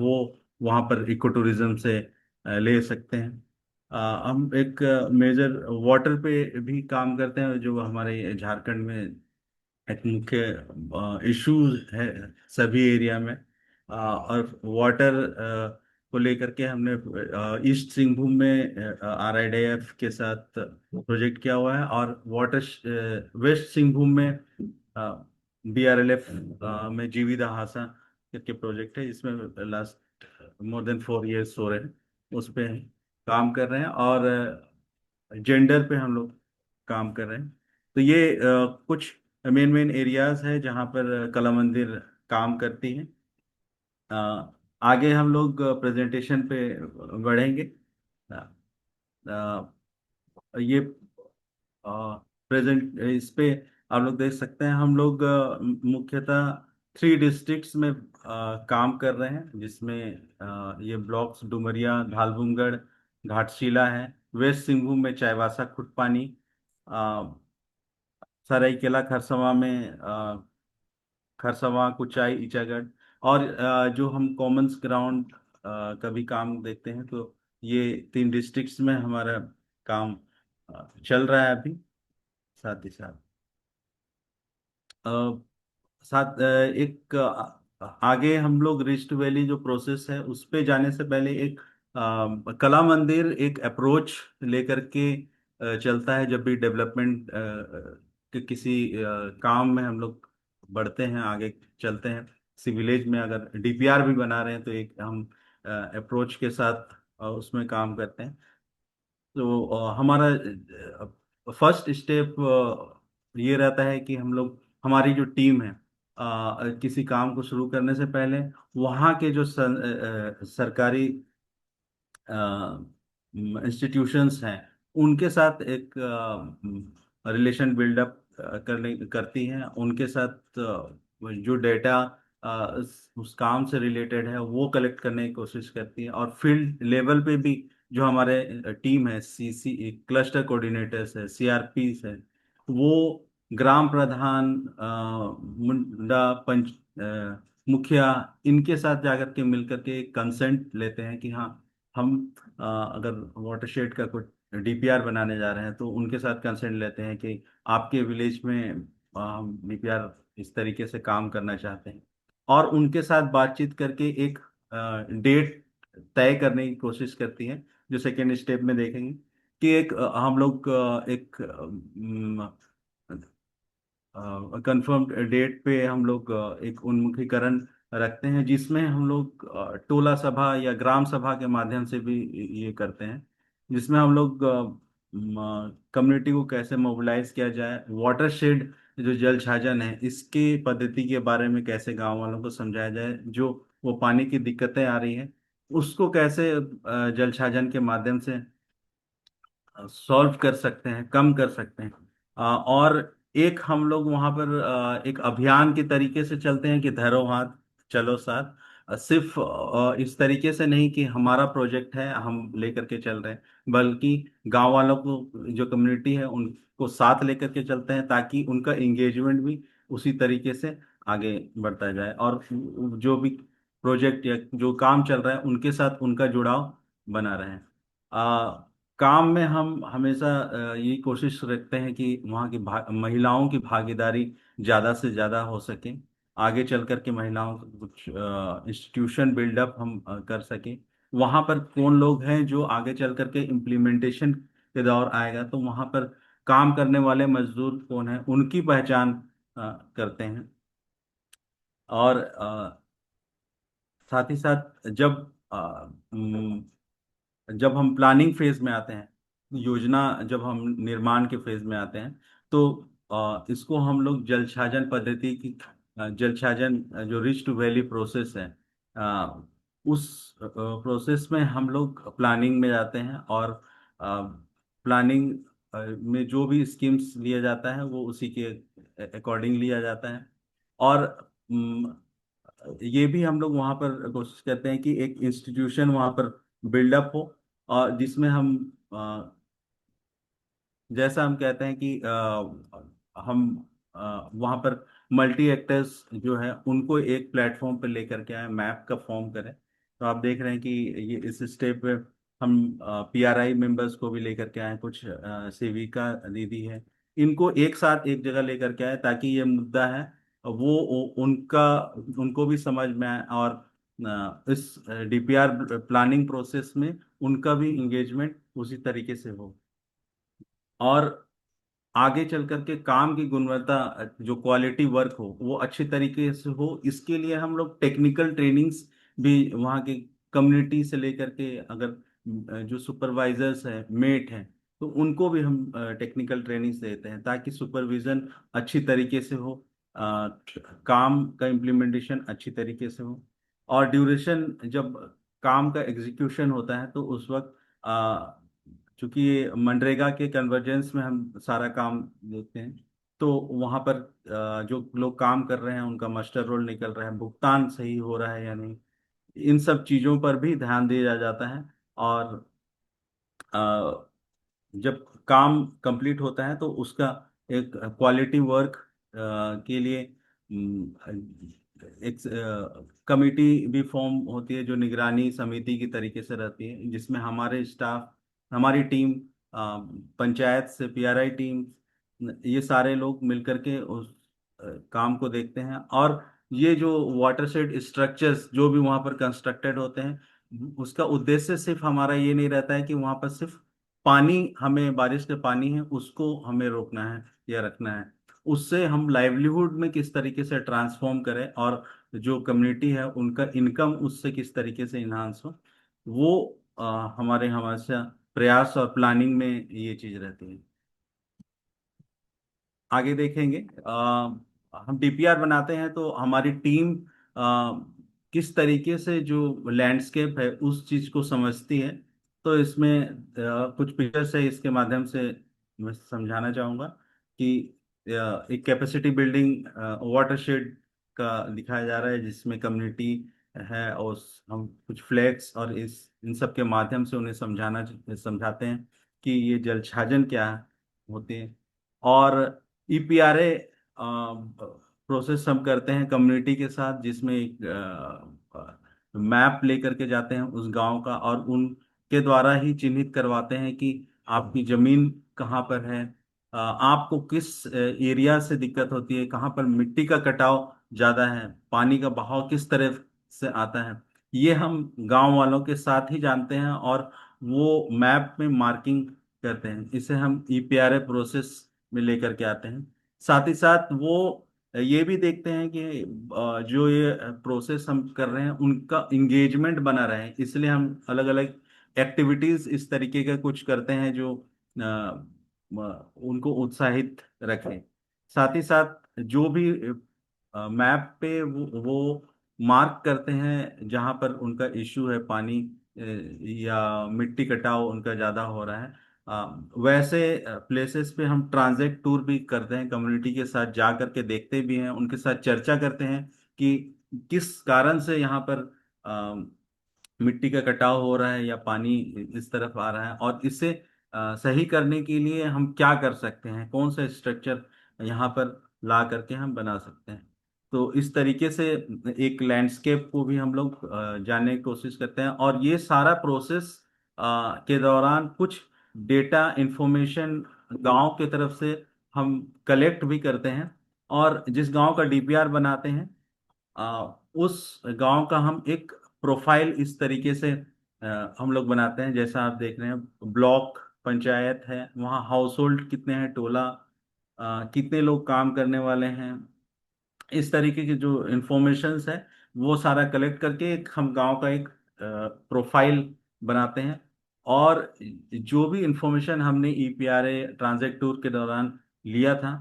वो वहाँ पर इको टूरिज्म से ले सकते हैं। हम एक मेजर वाटर पे भी काम करते हैं, जो हमारे झारखंड में एक मुख्य इश्यूज है सभी एरिया में। और वाटर को लेकर के हमने ईस्ट सिंहभूम में RIDF के साथ प्रोजेक्ट किया हुआ है, और वाटर वेस्ट सिंहभूम में BRLF में जीविदा हासा करके प्रोजेक्ट है। इसमें लास्ट मोर देन 4 years हो रहे हैं, उस पे काम कर रहे हैं। और जेंडर पे हम लोग काम कर रहे हैं। तो ये कुछ मेन मेन एरियाज है जहाँ पर कला मंदिर काम करती है। आगे हम लोग प्रेजेंटेशन पे बढ़ेंगे। अ, ये प्रेजेंट इस पे आप लोग देख सकते हैं। हम लोग मुख्यतः 3 डिस्ट्रिक्ट्स में काम कर रहे हैं, जिसमें ये ब्लॉक्स डुमरिया, धालभूमगढ़, घाटशिला है। वेस्ट सिंहभूम में चाईबासा, खुटपानी, अ, सरायकेला खरसवा में खरसवा, कुचाई, ईचागढ़। और जो हम कॉमन्स ग्राउंड का भी काम देखते हैं, तो ये 3 डिस्ट्रिक्ट्स में हमारा काम चल रहा है अभी। साथ ही साथ अ, एक आगे हम लोग रिफ्ट वैली जो प्रोसेस है उस पे जाने से पहले एक कला मंदिर एक अप्रोच लेकर के चलता है। जब भी डेवलपमेंट के किसी काम में हम लोग बढ़ते हैं, आगे चलते हैं, किसी विलेज में अगर DPR भी बना रहे हैं, तो एक हम अप्रोच के साथ उसमें काम करते हैं। तो हमारा फर्स्ट स्टेप ये रहता है कि हम लोग, हमारी जो टीम है, किसी काम को शुरू करने से पहले वहाँ के जो सरकारी इंस्टीट्यूशंस हैं उनके साथ एक रिलेशन बिल्डअप करने करती हैं। उनके साथ जो डेटा उस काम से रिलेटेड है वो कलेक्ट करने की कोशिश करती है। और फील्ड लेवल पे भी जो हमारे टीम है, CC क्लस्टर कोऑर्डिनेटर्स है, CRPs है, वो ग्राम प्रधान, मुंडा पंच, मुखिया, इनके साथ जाकर के मिलकर के कंसेंट लेते हैं कि हाँ, हम अगर वाटरशेड का कुछ DPR बनाने जा रहे हैं, तो उनके साथ कंसेंट लेते हैं कि आपके विलेज में हम DPR इस तरीके से काम करना चाहते हैं। और उनके साथ बातचीत करके एक डेट तय करने की कोशिश करती है, जो सेकेंड स्टेप में देखेंगे कि एक हम लोग एक कंफर्म्ड डेट पे हम लोग एक उन्मुखीकरण रखते हैं, जिसमें हम लोग टोला सभा या ग्राम सभा के माध्यम से भी ये करते हैं, जिसमें हम लोग कम्युनिटी को कैसे मोबिलाइज किया जाए, वाटरशेड जो जल छाजन है इसकी पद्धति के बारे में कैसे गांव वालों को समझाया जाए, जो वो पानी की दिक्कतें आ रही हैं उसको कैसे जल छाजन के माध्यम से सॉल्व कर सकते हैं, कम कर सकते हैं। और एक हम लोग वहाँ पर एक अभियान के तरीके से चलते हैं कि धरो हाथ चलो साथ। सिर्फ इस तरीके से नहीं कि हमारा प्रोजेक्ट है हम लेकर के चल रहे हैं, बल्कि गांव वालों को, जो कम्युनिटी है उनको साथ लेकर के चलते हैं, ताकि उनका एंगेजमेंट भी उसी तरीके से आगे बढ़ता जाए। और जो भी प्रोजेक्ट या जो काम चल रहा है उनके साथ उनका जुड़ाव बना रहे। काम में हम हमेशा यही कोशिश रखते हैं कि वहाँ की महिलाओं की भागीदारी ज़्यादा से ज़्यादा हो सके। आगे चल कर के महिलाओं को कुछ इंस्टीट्यूशन बिल्डअप हम कर सकें। वहाँ पर कौन लोग हैं जो आगे चल कर के इम्प्लीमेंटेशन के दौर आएगा, तो वहाँ पर काम करने वाले मजदूर कौन हैं उनकी पहचान करते हैं। और साथ ही साथ जब हम प्लानिंग फेज में आते हैं, योजना जब हम निर्माण के फेज में आते हैं, तो इसको हम लोग जल छाजन पद्धति की, जल छाजन जो रिच टू वैली प्रोसेस है, उस प्रोसेस में हम लोग प्लानिंग में जाते हैं। और प्लानिंग में जो भी स्कीम्स लिया जाता है वो उसी के अकॉर्डिंग लिया जाता है। और ये भी हम लोग वहाँ पर कोशिश करते हैं कि एक इंस्टीट्यूशन वहाँ पर बिल्डअप हो, और जिसमें हम जैसा हम कहते हैं कि हम वहाँ पर मल्टी एक्टर्स जो है उनको एक प्लेटफॉर्म पर लेकर के आए, मैप का फॉर्म करें, तो आप देख रहे हैं कि ये इस स्टेप पे हम पीआरआई मेंबर्स को भी लेकर के आए, कुछ सेविका दीदी है, इनको एक साथ एक जगह लेकर के आए ताकि ये मुद्दा है उनका उनको भी समझ में आए, और इस डीपीआर प्लानिंग प्रोसेस में उनका भी इंगेजमेंट उसी तरीके से हो, और आगे चल करके काम की गुणवत्ता, जो क्वालिटी वर्क हो वो अच्छी तरीके से हो। इसके लिए हम लोग टेक्निकल ट्रेनिंग्स भी वहाँ के कम्युनिटी से लेकर के, अगर जो सुपरवाइजर्स हैं, मेट हैं, तो उनको भी हम टेक्निकल ट्रेनिंग्स देते हैं ताकि सुपरविजन अच्छी तरीके से हो, काम का इम्प्लीमेंटेशन अच्छी तरीके से हो। और ड्यूरेशन, जब काम का एग्जीक्यूशन होता है तो उस वक्त चूंकि ये मनरेगा के कन्वर्जेंस में हम सारा काम देखते हैं, तो वहाँ पर जो लोग काम कर रहे हैं उनका मास्टर रोल निकल रहा है, भुगतान सही हो रहा है या नहीं, इन सब चीज़ों पर भी ध्यान दिया जाता है। और जब काम कंप्लीट होता है तो उसका एक क्वालिटी वर्क के लिए एक कमिटी भी फॉर्म होती है जो निगरानी समिति की तरीके से रहती है, जिसमें हमारे स्टाफ, हमारी टीम, पंचायत से पीआरआई टीम, ये सारे लोग मिलकर के उस काम को देखते हैं। और ये जो वाटरशेड स्ट्रक्चर्स जो भी वहाँ पर कंस्ट्रक्टेड होते हैं, उसका उद्देश्य सिर्फ हमारा ये नहीं रहता है कि वहाँ पर सिर्फ पानी, हमें बारिश के पानी है उसको हमें रोकना है या रखना है, उससे हम लाइवलीहुड में किस तरीके से ट्रांसफॉर्म करें, और जो कम्युनिटी है उनका इनकम उससे किस तरीके से इन्हांस हो, वो हमारे हमेशा प्रयास और प्लानिंग में ये चीज रहती है। आगे देखेंगे, हम डीपीआर बनाते हैं तो हमारी टीम किस तरीके से जो लैंडस्केप है उस चीज को समझती है। तो इसमें कुछ पिक्चर्स है, इसके माध्यम से मैं समझाना चाहूँगा कि एक कैपेसिटी बिल्डिंग वाटरशेड का दिखाया जा रहा है, जिसमें कम्युनिटी है, और हम कुछ फ्लैग्स और इस इन सब के माध्यम से उन्हें समझाते हैं कि ये जल छाजन क्या होते हैं। और ईपीआरए प्रोसेस हम करते हैं कम्युनिटी के साथ, जिसमें एक मैप लेकर के जाते हैं उस गांव का, और उनके द्वारा ही चिन्हित करवाते हैं कि आपकी जमीन कहाँ पर है, आपको किस एरिया से दिक्कत होती है, कहाँ पर मिट्टी का कटाव ज्यादा है, पानी का बहाव किस तरह से आता है, ये हम गांव वालों के साथ ही जानते हैं, और वो मैप में मार्किंग करते हैं। इसे हम ईपीआरए प्रोसेस में लेकर के आते हैं। साथ ही साथ वो ये भी देखते हैं कि जो ये प्रोसेस हम कर रहे हैं उनका इंगेजमेंट बना रहे, इसलिए हम अलग अलग एक्टिविटीज इस तरीके का कुछ करते हैं जो उनको उत्साहित रखें। साथ ही साथ जो भी मैप पे वो मार्क करते हैं जहां पर उनका इश्यू है, पानी या मिट्टी कटाव उनका ज्यादा हो रहा है, वैसे प्लेसेस पे हम ट्रांजिट टूर भी करते हैं, कम्युनिटी के साथ जा करके देखते भी हैं, उनके साथ चर्चा करते हैं कि किस कारण से यहाँ पर मिट्टी का कटाव हो रहा है या पानी इस तरफ आ रहा है, और इसे सही करने के लिए हम क्या कर सकते हैं, कौन सा स्ट्रक्चर यहाँ पर ला करके हम बना सकते हैं। तो इस तरीके से एक लैंडस्केप को भी हम लोग जानने की कोशिश करते हैं, और ये सारा प्रोसेस के दौरान कुछ डेटा इंफॉर्मेशन गांव के तरफ से हम कलेक्ट भी करते हैं, और जिस गांव का डीपीआर बनाते हैं उस गांव का हम एक प्रोफाइल इस तरीके से हम लोग बनाते हैं, जैसा आप देख रहे हैं, ब्लॉक पंचायत है, वहाँ हाउस होल्ड कितने हैं, टोला कितने लोग काम करने वाले हैं, इस तरीके की जो इंफॉर्मेशंस है वो सारा कलेक्ट करके एक हम गांव का एक प्रोफाइल बनाते हैं। और जो भी इंफॉर्मेशन हमने ईपीआरए ट्रांजेक्ट टूर के दौरान लिया था,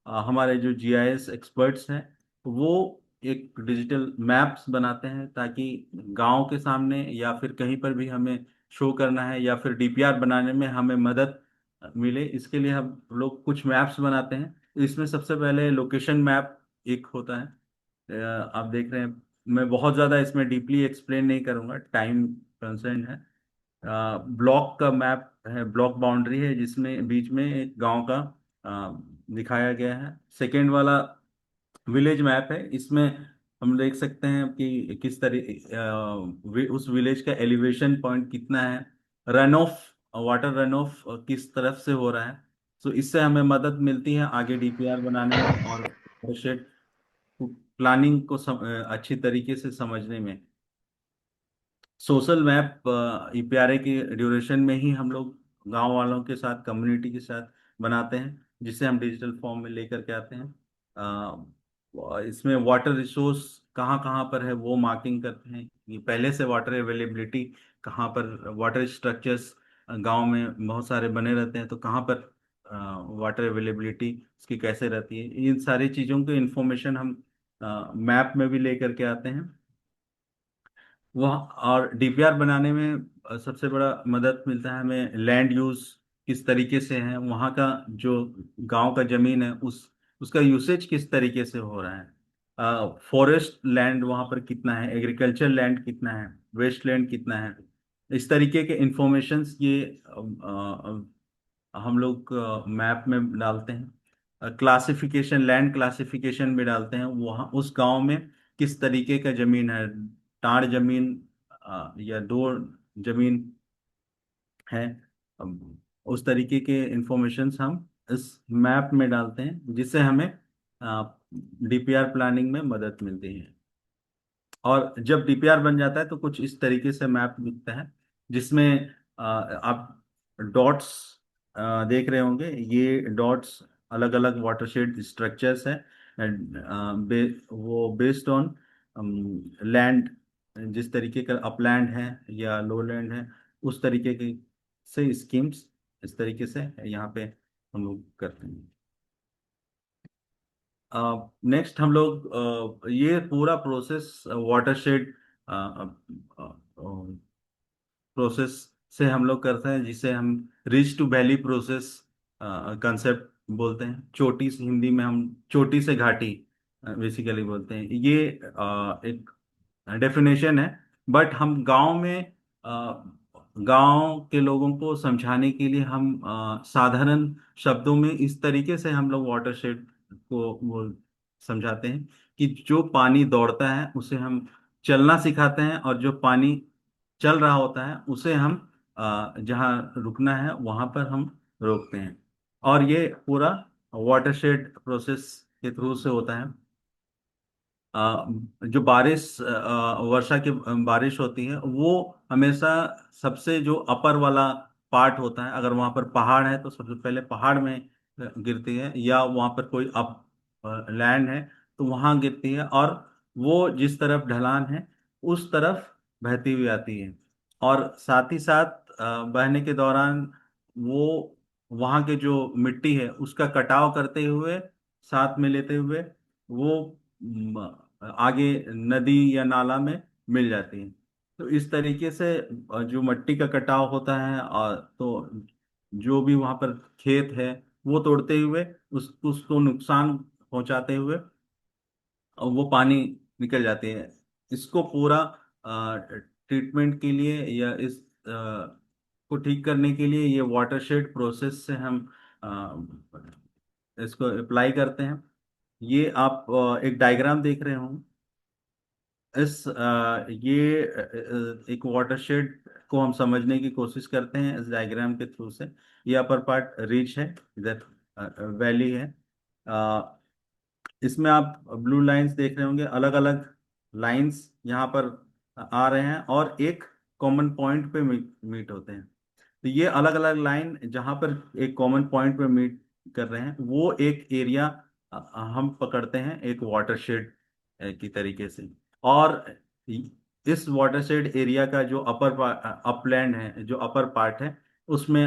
हमारे जो जीआईएस एक्सपर्ट्स हैं वो एक डिजिटल मैप्स बनाते हैं ताकि गांव के सामने या फिर कहीं पर भी हमें शो करना है या फिर डीपीआर बनाने में हमें मदद मिले, इसके लिए हम लोग कुछ मैप्स बनाते हैं। इसमें सबसे पहले लोकेशन मैप एक होता है, आप देख रहे हैं, मैं बहुत ज़्यादा इसमें डीपली एक्सप्लेन नहीं करूंगा, टाइम कंसर्न है। ब्लॉक का मैप है, ब्लॉक बाउंड्री है जिसमें बीच में एक गांव का दिखाया गया है। सेकेंड वाला विलेज मैप है, इसमें हम देख सकते हैं कि किस तरह उस विलेज का एलिवेशन पॉइंट कितना है, run of, water run of किस तरफ से हो रहा है। तो इससे हमें मदद मिलती है आगे डीपीआर बनाने में और प्लानिंग को अच्छी तरीके से समझने में। सोशल मैप ईपीआरए की ड्यूरेशन में ही हम लोग गांव वालों के साथ, कम्युनिटी के साथ बनाते हैं, जिसे हम डिजिटल फॉर्म में लेकर के आते हैं। इसमें वाटर रिसोर्स कहाँ कहाँ पर है वो मार्किंग करते हैं, कि पहले से वाटर अवेलेबिलिटी कहाँ पर, वाटर स्ट्रक्चर्स गांव में बहुत सारे बने रहते हैं, तो कहाँ पर वाटर अवेलेबिलिटी उसकी कैसे रहती है, इन सारी चीज़ों की इंफॉर्मेशन हम मैप में भी लेकर के आते हैं। वह और डीपीआर बनाने में सबसे बड़ा मदद मिलता है हमें, लैंड यूज किस तरीके से है वहाँ का, जो गांव का जमीन है उसका यूसेज किस तरीके से हो रहा है, फॉरेस्ट लैंड वहाँ पर कितना है, एग्रीकल्चर लैंड कितना है, वेस्ट लैंड कितना है, इस तरीके के इंफॉर्मेशंस ये हम लोग मैप में डालते हैं। क्लासिफिकेशन, लैंड क्लासिफिकेशन भी डालते हैं, वहाँ उस गांव में किस तरीके का जमीन है, टाड़ जमीन या दो जमीन है। उस तरीके के इंफॉर्मेशंस हम इस मैप में डालते हैं, जिससे हमें डीपीआर प्लानिंग में मदद मिलती है। और जब डीपीआर बन जाता है तो कुछ इस तरीके से मैप दिखता है, जिसमें आप डॉट्स देख रहे होंगे। ये डॉट्स अलग अलग वाटरशेड स्ट्रक्चर्स हैं, वो बेस्ड ऑन लैंड, जिस तरीके का अपलैंड है या लोलैंड है, उस तरीके की से स्कीम्स इस तरीके से यहाँ पे हम लोग करते हैं। नेक्स्ट हम लोग ये पूरा प्रोसेस वाटरशेड प्रोसेस से हम लोग करते हैं, जिसे हम ridge to valley process concept बोलते हैं। चोटी से, हिंदी में हम चोटी से घाटी बेसिकली बोलते हैं। ये एक डेफिनेशन है, बट हम गांव में गांव के लोगों को समझाने के लिए हम साधारण शब्दों में इस तरीके से हम लोग वाटरशेड को वो समझाते हैं, कि जो पानी दौड़ता है उसे हम चलना सिखाते हैं, और जो पानी चल रहा होता है उसे हम जहाँ रुकना है वहां पर हम रोकते हैं। और ये पूरा वाटरशेड प्रोसेस के थ्रू से होता है। जो वर्षा की बारिश होती है, वो हमेशा सबसे जो अपर वाला पार्ट होता है, अगर वहां पर पहाड़ है तो सबसे पहले पहाड़ में गिरती है, या वहां पर कोई अप लैंड है तो वहां गिरती है, और वो जिस तरफ ढलान है उस तरफ बहती हुई आती है। और साथ ही साथ बहने के दौरान वो वहां के जो मिट्टी है उसका कटाव करते हुए, साथ में लेते हुए, वो आगे नदी या नाला में मिल जाती है। तो इस तरीके से जो मिट्टी का कटाव होता है, और तो जो भी वहां पर खेत है वो तोड़ते हुए उसको नुकसान पहुंचाते हुए वो पानी निकल जाती है। इसको पूरा ट्रीटमेंट के लिए या इस को ठीक करने के लिए ये वाटरशेड प्रोसेस से हम इसको अप्लाई करते हैं। ये आप एक डायग्राम देख रहे होंगे। ये एक वाटरशेड को हम समझने की कोशिश करते हैं इस डायग्राम के थ्रू से। ये अपर पार्ट रिज है, इधर वैली है। इसमें आप ब्लू लाइंस देख रहे होंगे, अलग अलग लाइंस यहाँ पर आ रहे हैं और एक कॉमन पॉइंट पे मीट होते हैं। तो ये अलग अलग लाइन जहाँ पर एक कॉमन पॉइंट पे मीट कर रहे हैं, वो एक एरिया हम पकड़ते हैं एक वाटरशेड की तरीके से। और इस वाटरशेड एरिया का जो अपलैंड है, जो अपर पार्ट है, उसमें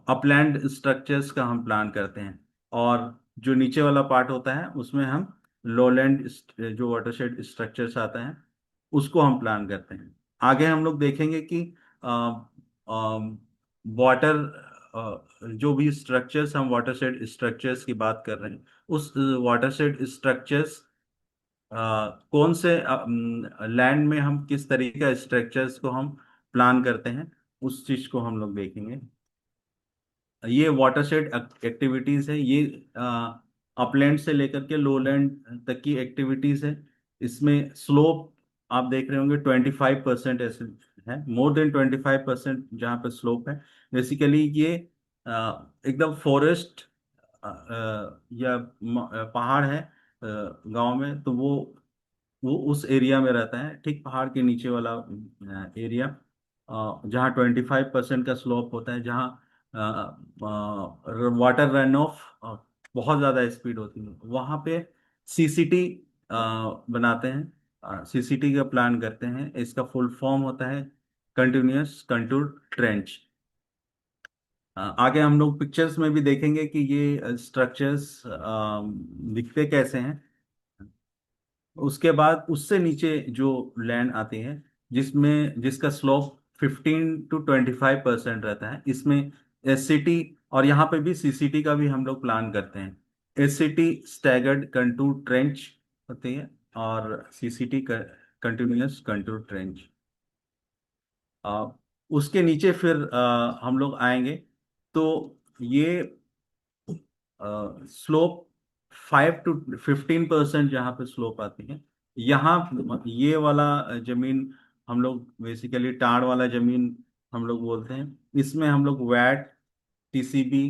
अपलैंड स्ट्रक्चर्स का हम प्लान करते हैं। और जो नीचे वाला पार्ट होता है उसमें हम लोलैंड जो वाटरशेड स्ट्रक्चर्स आता है उसको हम प्लान करते हैं। आगे हम लोग देखेंगे कि वाटर जो भी स्ट्रक्चर्स, हम वाटरशेड स्ट्रक्चर्स की बात कर रहे हैं, उस वाटरशेड स्ट्रक्चर्स कौन से लैंड में हम किस तरीके का स्ट्रक्चर्स को हम प्लान करते हैं, उस चीज को हम लोग देखेंगे। ये वाटरशेड एक्टिविटीज है, ये अपलैंड से लेकर के लोलैंड तक की एक्टिविटीज है। इसमें स्लोप आप देख रहे होंगे 25% ऐसे है, मोर देन 25% जहाँ पे स्लोप है। बेसिकली ये एकदम फॉरेस्ट या पहाड़ है गांव में, तो वो उस एरिया में रहता है, ठीक पहाड़ के नीचे वाला एरिया, जहाँ 25% का स्लोप होता है, जहाँ वाटर रन ऑफ बहुत ज़्यादा स्पीड होती है, वहाँ पे सीसीटी बनाते हैं, सीसीटी का प्लान करते हैं। इसका फुल फॉर्म होता है कंटिन्यूअस कंटूर ट्रेंच। आगे हम लोग पिक्चर्स में भी देखेंगे कि ये स्ट्रक्चर्स दिखते कैसे हैं। उसके बाद उससे नीचे जो लैंड आती है, जिसका स्लोप 15 to 25% रहता है, इसमें एससीटी, और यहाँ पे भी सीसीटी का भी हम लोग प्लान करते हैं। एससीटी स्टैगर्ड कंटूर ट्रेंच होती है, और सीसीटी कंटिन्यूअस कंटूर ट्रेंच। उसके नीचे फिर हम लोग आएंगे तो ये स्लोप 5 to 15% जहाँ पे स्लोप आती है, यहाँ ये वाला जमीन हम लोग बेसिकली टाड़ वाला जमीन हम लोग बोलते हैं। इसमें हम लोग वैट टीसीबी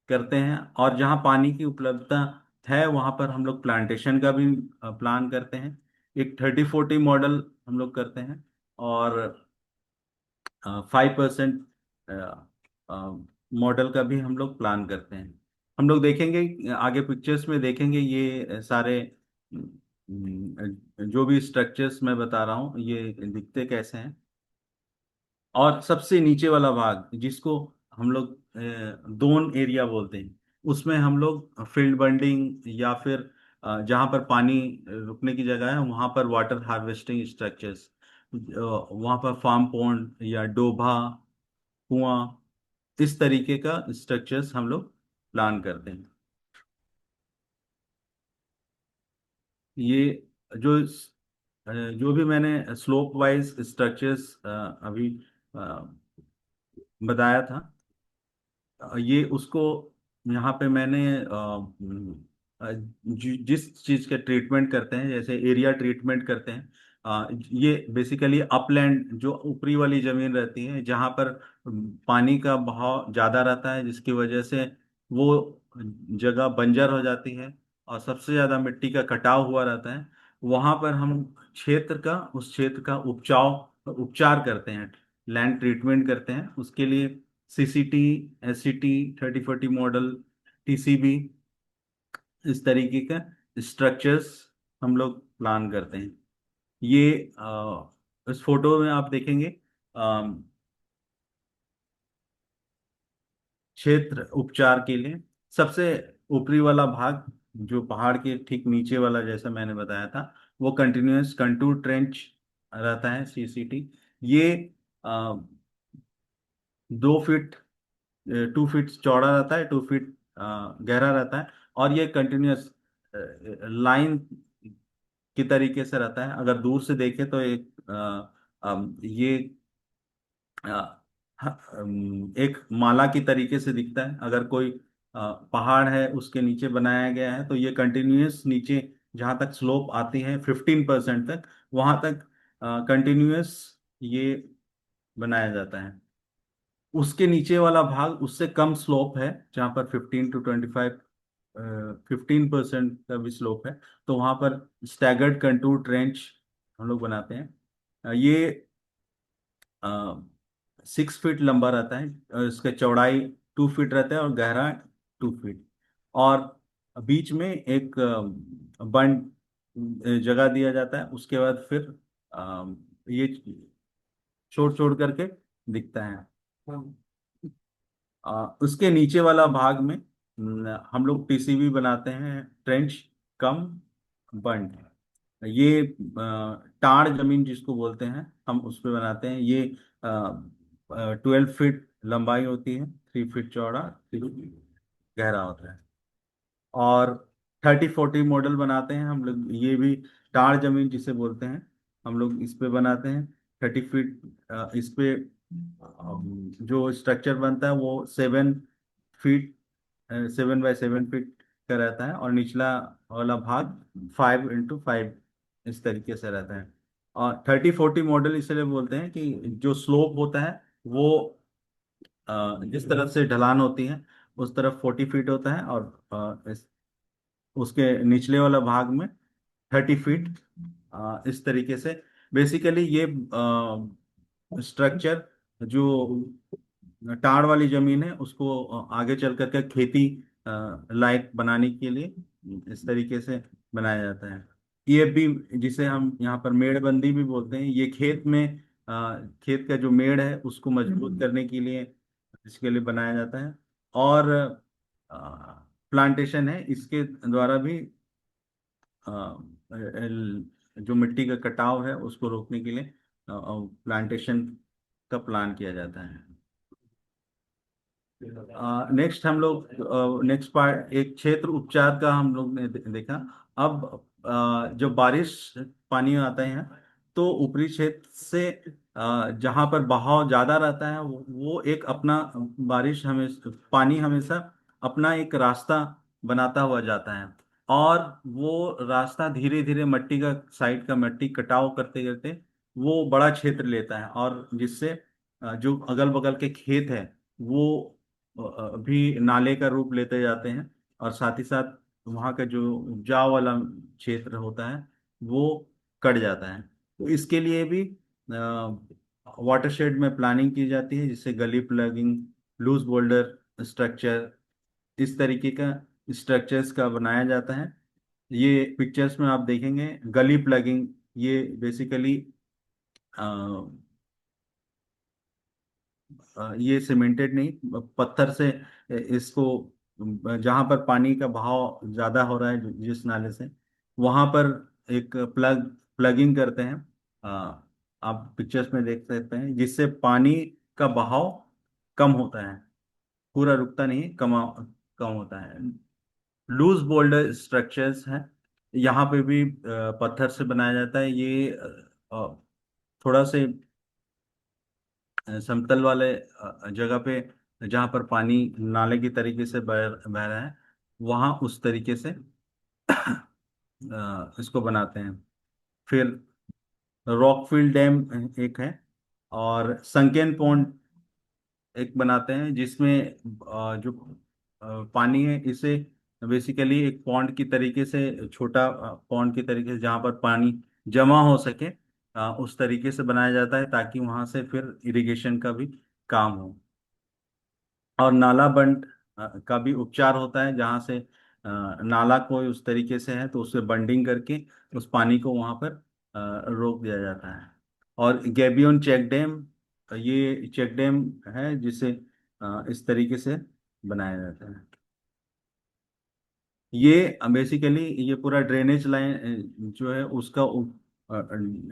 करते हैं, और जहाँ पानी की उपलब्धता है वहाँ पर हम लोग प्लांटेशन का भी प्लान करते हैं। एक 30-40 मॉडल हम लोग करते हैं, और 5% मॉडल का भी हम लोग प्लान करते हैं। हम लोग देखेंगे आगे पिक्चर्स में, देखेंगे ये सारे जो भी स्ट्रक्चर्स मैं बता रहा हूँ ये दिखते कैसे हैं। और सबसे नीचे वाला भाग जिसको हम लोग दोन एरिया बोलते हैं, उसमें हम लोग फील्ड बंडिंग या फिर जहाँ पर पानी रुकने की जगह है वहाँ पर वाटर हार्वेस्टिंग स्ट्रक्चर्स, वहाँ पर फार्म पॉन्ड या डोभा, कुआं, इस तरीके का स्ट्रक्चर्स हम लोग प्लान करते हैं। ये जो जो भी मैंने स्लोप वाइज स्ट्रक्चर्स अभी अ, बताया था, ये उसको यहाँ पे मैंने जिस चीज के ट्रीटमेंट करते हैं, जैसे एरिया ट्रीटमेंट करते हैं, ये बेसिकली अपलैंड जो ऊपरी वाली जमीन रहती है जहाँ पर पानी का बहाव ज्यादा रहता है, जिसकी वजह से वो जगह बंजर हो जाती है और सबसे ज्यादा मिट्टी का कटाव हुआ रहता है, वहां पर हम उस क्षेत्र का उपचार करते हैं, लैंड ट्रीटमेंट करते हैं। उसके लिए सीसीटी, एससीटी, 30-40 मॉडल, टीसीबी, इस तरीके का स्ट्रक्चर्स हम लोग प्लान करते हैं। ये इस फोटो में आप देखेंगे क्षेत्र उपचार के लिए सबसे ऊपरी वाला भाग, जो पहाड़ के ठीक नीचे वाला जैसा मैंने बताया था, वो कंटिन्यूअस कंटूर ट्रेंच रहता है, सीसीटी। ये 2 फीट 2 फीट चौड़ा रहता है, 2 फीट गहरा रहता है, और ये कंटिन्यूअस लाइन की तरीके से रहता है। अगर दूर से देखें तो ये अ, एक माला की तरीके से दिखता है। अगर कोई पहाड़ है उसके नीचे बनाया गया है, तो ये कंटिन्यूअस नीचे जहाँ तक स्लोप आती है 15% तक, वहां तक कंटिन्यूअस ये बनाया जाता है। उसके नीचे वाला भाग उससे कम स्लोप है, जहाँ पर 15 to 25 15% का भी स्लोप है, तो वहां पर स्टैगर्ड कंटूर ट्रेंच हम लोग बनाते हैं। ये 6 फीट लंबा रहता है, इसका चौड़ाई 2 फीट रहता है, और गहरा 2 फीट। और बीच में एक बंद जगह दिया जाता है। उसके बाद फिर ये छोड़ छोड़ करके दिखता है। उसके नीचे वाला भाग में हम लोग टीसीबी बनाते हैं, ट्रेंच कम बंड। ये टाड़ जमीन जिसको बोलते हैं हम उस पे बनाते हैं। ये 12 फीट लंबाई होती है, 3 फीट चौड़ा, 3 फीट गहरा होता है। और 30-40 मॉडल बनाते हैं हम लोग, ये भी टाड़ जमीन जिसे बोलते हैं, हम लोग इस पे बनाते हैं 30 फीट। इस पे जो स्ट्रक्चर बनता है वो 7 फीट 7 बाय 7 फीट का रहता है, और निचला वाला भाग 5x5 इस तरीके से रहता है। और 30-40 मॉडल इसलिए बोलते हैं कि जो स्लोप होता है वो जिस तरफ से ढलान होती है उस तरफ 40 फीट होता है, और उसके निचले वाला भाग में 30 फीट, इस तरीके से। बेसिकली ये स्ट्रक्चर जो टाड़ वाली जमीन है उसको आगे चल करके खेती लायक बनाने के लिए इस तरीके से बनाया जाता है। ये भी, जिसे हम यहाँ पर मेड़बंदी भी बोलते हैं, ये खेत में खेत का जो मेड़ है उसको मजबूत करने के लिए इसके लिए बनाया जाता है। और प्लांटेशन है, इसके द्वारा भी जो मिट्टी का कटाव है उसको रोकने के लिए प्लांटेशन का प्लान किया जाता है। नेक्स्ट हम लोग नेक्स्ट पार्ट एक क्षेत्र उपचार का हम लोग ने देखा। अब जब बारिश पानी आता है तो ऊपरी क्षेत्र से जहाँ पर बहाव ज्यादा रहता है वो एक अपना बारिश हमेशा पानी हमेशा अपना एक रास्ता बनाता हुआ जाता है, और वो रास्ता धीरे धीरे मट्टी का साइड का मट्टी कटाव करते करते वो बड़ा क्षेत्र लेता है, और जिससे जो अगल बगल के खेत है वो भी नाले का रूप लेते जाते हैं, और साथ ही साथ वहाँ का जो उपजाऊ वाला क्षेत्र होता है वो कट जाता है। तो इसके लिए भी वाटरशेड में प्लानिंग की जाती है, जिससे गली प्लगिंग, लूज बोल्डर स्ट्रक्चर, इस तरीके का स्ट्रक्चर्स का बनाया जाता है। ये पिक्चर्स में आप देखेंगे गली प्लगिंग, ये बेसिकली ये सीमेंटेड नहीं, पत्थर से इसको जहां पर पानी का बहाव ज्यादा हो रहा है जिस नाले से, वहां पर एक प्लगिंग करते हैं। अ, आप पिक्चर्स में देख सकते हैं, जिससे पानी का बहाव कम होता है, पूरा रुकता नहीं, कम होता है। लूज बोल्डर स्ट्रक्चर्स हैं, यहाँ पे भी पत्थर से बनाया जाता है। ये थोड़ा से समतल वाले जगह पे, जहाँ पर पानी नाले की तरीके से बह रहा है, वहाँ उस तरीके से इसको बनाते हैं। फिर रॉकफिल डैम एक है, और संकेन पॉन्ड एक बनाते हैं, जिसमें जो पानी है इसे बेसिकली एक पॉन्ड की तरीके से, छोटा पॉन्ड की तरीके से जहाँ पर पानी जमा हो सके, उस तरीके से बनाया जाता है, ताकि वहां से फिर इरिगेशन का भी काम हो। और नाला बंड का भी उपचार होता है, जहाँ से नाला कोई उस तरीके से है तो उसे बंडिंग करके उस पानी को वहां पर रोक दिया जाता है। और गैबियन चेक डैम, ये चेक डैम है जिसे इस तरीके से बनाया जाता है। ये बेसिकली ये पूरा ड्रेनेज लाइन जो है उसका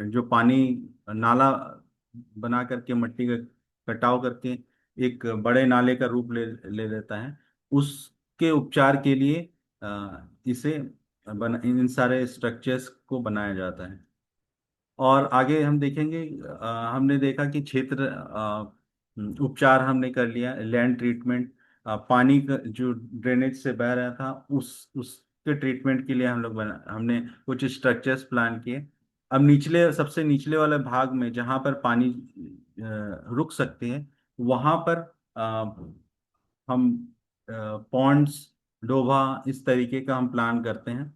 जो पानी नाला बना करके मट्टी का कटाव करके एक बड़े नाले का रूप ले ले लेता है, उसके उपचार के लिए इसे इन सारे स्ट्रक्चर्स को बनाया जाता है। और आगे हम देखेंगे, हमने देखा कि क्षेत्र उपचार हमने कर लिया, लैंड ट्रीटमेंट, पानी का जो ड्रेनेज से बह रहा था उसके ट्रीटमेंट के लिए हमने कुछ स्ट्रक्चर्स प्लान किए। अब निचले सबसे निचले वाले भाग में जहाँ पर पानी रुक सकते हैं, वहाँ पर हम पॉन्ड्स, डोभा, इस तरीके का हम प्लान करते हैं।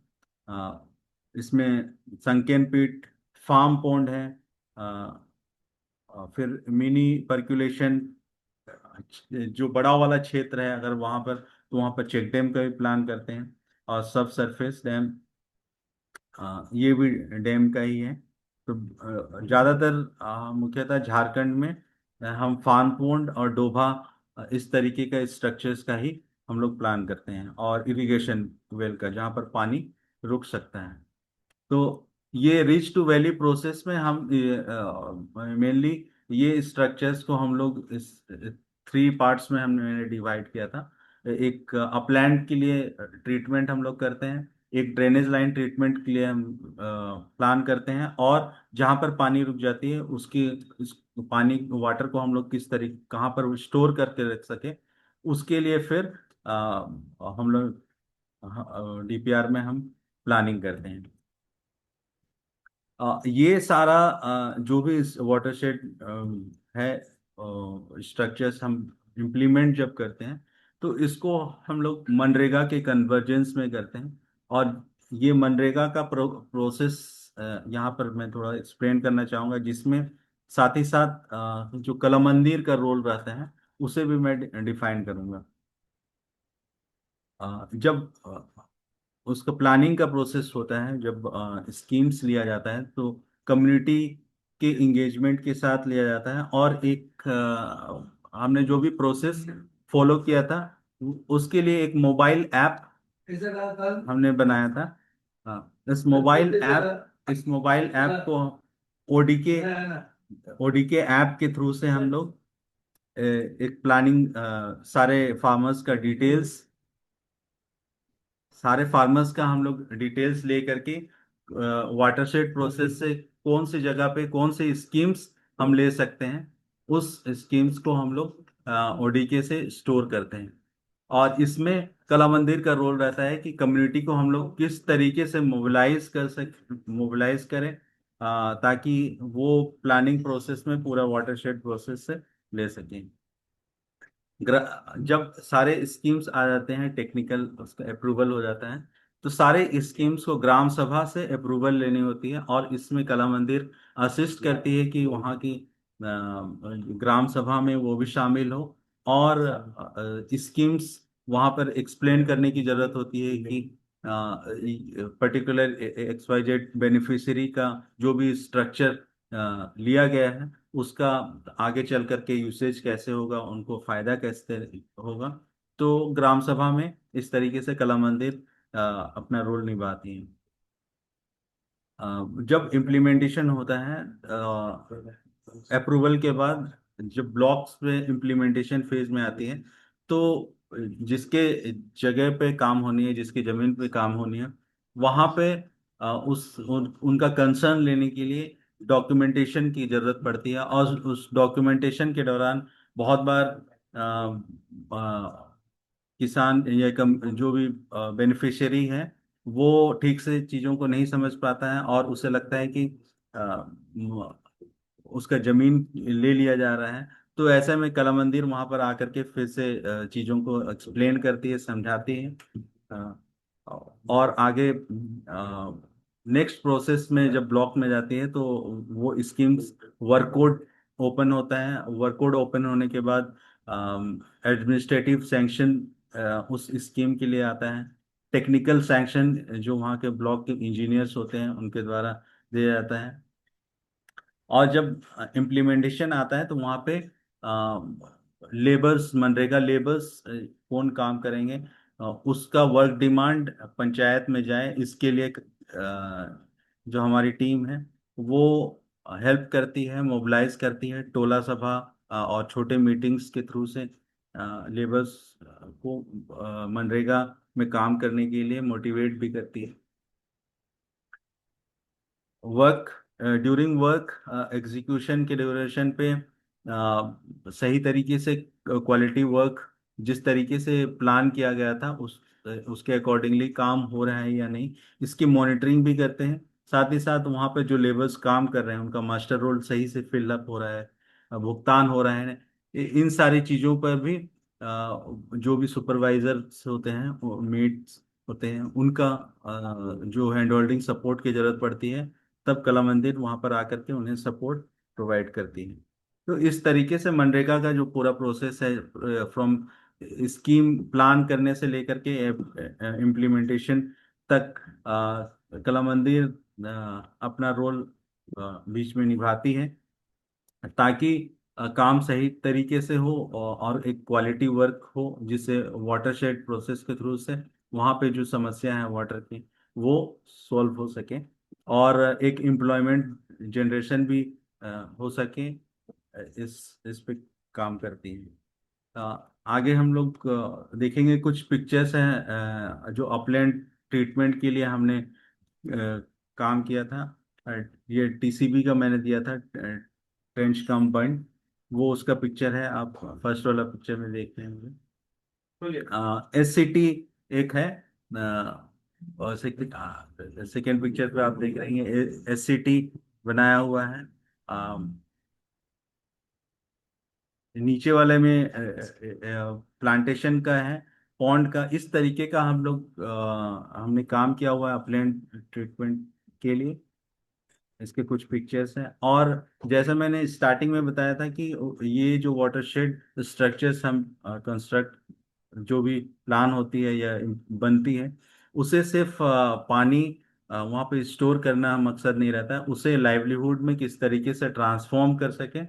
इसमें संकेन पीट, फार्म पॉन्ड है, फिर मिनी पर्कुलेशन, जो बड़ा वाला क्षेत्र है अगर वहां पर, तो वहां पर चेक डैम का भी प्लान करते हैं। और सब सरफेस डैम, ये भी डैम का ही है। तो ज्यादातर मुख्यतः झारखंड में हम फार्म पॉन्ड और डोभा, इस तरीके का स्ट्रक्चर्स का ही हम लोग प्लान करते हैं, और इरिगेशन वेल का जहाँ पर पानी रुक सकता है। तो ये रिच टू वैली प्रोसेस में हम मेनली ये स्ट्रक्चर्स को हम लोग इस 3 पार्ट्स में हमने डिवाइड किया था। एक अपलैंड के लिए ट्रीटमेंट हम लोग करते हैं, एक ड्रेनेज लाइन ट्रीटमेंट के लिए हम प्लान करते हैं, और जहाँ पर पानी रुक जाती है उसकी इस पानी वाटर को हम लोग किस तरीके कहाँ पर स्टोर करके रख सके, उसके लिए फिर हम लोग डीपीआर में हम प्लानिंग करते हैं। ये सारा जो भी वाटरशेड है, स्ट्रक्चर्स हम इम्प्लीमेंट जब करते हैं तो इसको हम लोग मनरेगा के कन्वर्जेंस में करते हैं। और ये मनरेगा का प्रोसेस यहाँ पर मैं थोड़ा एक्सप्लेन करना चाहूँगा, जिसमें साथ ही साथ जो कला मंदिर का रोल रहता है उसे भी मैं डिफाइन करूँगा। जब उसका प्लानिंग का प्रोसेस होता है, जब स्कीम्स लिया जाता है तो कम्युनिटी के इंगेजमेंट के साथ लिया जाता है। और एक हमने जो भी प्रोसेस फॉलो किया था उसके लिए एक मोबाइल ऐप हमने बनाया था। हाँ, इस मोबाइल ऐप को ओडीके ओडीके ऐप के थ्रू से हम लोग एक प्लानिंग, सारे फार्मर्स का हम लोग डिटेल्स ले करके वाटरशेड प्रोसेस से कौन सी जगह पे कौन सी स्कीम्स हम ले सकते हैं, उस स्कीम्स को हम लोग ओडीके से स्टोर करते हैं। और इसमें कला मंदिर का रोल रहता है कि कम्युनिटी को हम लोग किस तरीके से मोबिलाइज करें, ताकि वो प्लानिंग प्रोसेस में पूरा वाटरशेड प्रोसेस से ले सकें। जब सारे स्कीम्स आ जाते हैं, टेक्निकल उसका अप्रूवल हो जाता है, तो सारे स्कीम्स को ग्राम सभा से अप्रूवल लेनी होती है। और इसमें कला मंदिर असिस्ट करती है कि वहाँ की ग्राम सभा में वो भी शामिल हो। और स्कीम्स वहाँ पर एक्सप्लेन करने की जरूरत होती है कि पर्टिकुलर XYZ बेनिफिशियरी का जो भी स्ट्रक्चर लिया गया है उसका आगे चल करके यूसेज कैसे होगा, उनको फायदा कैसे होगा। तो ग्राम सभा में इस तरीके से कला मंदिर अपना रोल निभाती है। जब इम्प्लीमेंटेशन होता है अप्रूवल के बाद, जब ब्लॉक्स में इम्प्लीमेंटेशन फेज में आती है, तो जिसके जगह पे काम होनी है, जिसकी जमीन पे काम होनी है, वहां पे उनका कंसर्न लेने के लिए डॉक्यूमेंटेशन की जरूरत पड़ती है। और उस डॉक्यूमेंटेशन के दौरान बहुत बार किसान या जो भी बेनिफिशियरी है वो ठीक से चीजों को नहीं समझ पाता है और उसे लगता है कि अ, म- उसका जमीन ले लिया जा रहा है। तो ऐसे में कला मंदिर वहां पर आकर के फिर से चीजों को एक्सप्लेन करती है, समझाती है। अ, और आगे नेक्स्ट प्रोसेस में जब ब्लॉक में जाती है तो वो स्कीम्स वर्क कोड ओपन होता है। वर्क कोड ओपन होने के बाद एडमिनिस्ट्रेटिव सैंक्शन उस स्कीम के लिए आता है। टेक्निकल सैंक्शन जो वहाँ के ब्लॉक के इंजीनियर्स होते हैं उनके द्वारा दिया जाता है। और जब इम्प्लीमेंटेशन आता है तो वहाँ पे लेबर्स, मनरेगा लेबर्स कौन काम करेंगे, उसका वर्क डिमांड पंचायत में जाए, इसके लिए जो हमारी टीम है वो हेल्प करती है, मोबिलाइज करती है टोला सभा और छोटे मीटिंग्स के थ्रू से लेबर्स को मनरेगा में काम करने के लिए मोटिवेट भी करती है। वर्क ड्यूरिंग वर्क एग्जीक्यूशन के ड्यूरेशन पे सही तरीके से क्वालिटी वर्क जिस तरीके से प्लान किया गया था उसके अकॉर्डिंगली काम हो रहा है या नहीं, इसकी मॉनिटरिंग भी करते हैं। साथ ही साथ वहाँ पे जो लेबर्स काम कर रहे हैं उनका मास्टर रोल सही से फिलअप हो रहा है, भुगतान हो रहा है, इन सारी चीज़ों पर भी जो भी सुपरवाइजर्स होते हैं, मेट्स होते हैं, उनका जो हैंड होल्डिंग सपोर्ट की जरूरत पड़ती है, तब कला मंदिर वहां पर आकर के उन्हें सपोर्ट प्रोवाइड करती है। तो इस तरीके से मनरेगा का जो पूरा प्रोसेस है, फ्रॉम स्कीम प्लान करने से लेकर के इम्प्लीमेंटेशन तक, कला मंदिर अपना रोल बीच में निभाती है, ताकि काम सही तरीके से हो और एक क्वालिटी वर्क हो, जिससे वाटरशेड प्रोसेस के थ्रू से वहाँ पे जो समस्या है वाटर की वो सॉल्व हो सके और एक एम्प्लॉयमेंट जनरेशन भी अ, हो सके। इस पे काम करती है। आगे हम लोग देखेंगे कुछ पिक्चर्स हैं जो अपलैंड ट्रीटमेंट के लिए हमने काम किया था। अ, ये टीसीबी का मैंने दिया था, ट्रेंच कंबाइंड, वो उसका पिक्चर है, आप फर्स्ट वाला पिक्चर में देख रहे होंगे। SCT एक है, और सेकेंड पिक्चर पे आप देख रही हैं SCT बनाया हुआ है। नीचे वाले में प्लांटेशन का है, पॉन्ड का। इस तरीके का हम लोग हमने काम किया हुआ है अपलैंड ट्रीटमेंट के लिए। इसके कुछ पिक्चर्स हैं। और जैसा मैंने स्टार्टिंग में बताया था कि ये जो वाटरशेड स्ट्रक्चर्स हम कंस्ट्रक्ट, जो भी प्लान होती है या बनती है, उसे सिर्फ पानी वहाँ पे स्टोर करना मकसद नहीं रहता है, उसे लाइवलीहुड में किस तरीके से ट्रांसफॉर्म कर सके,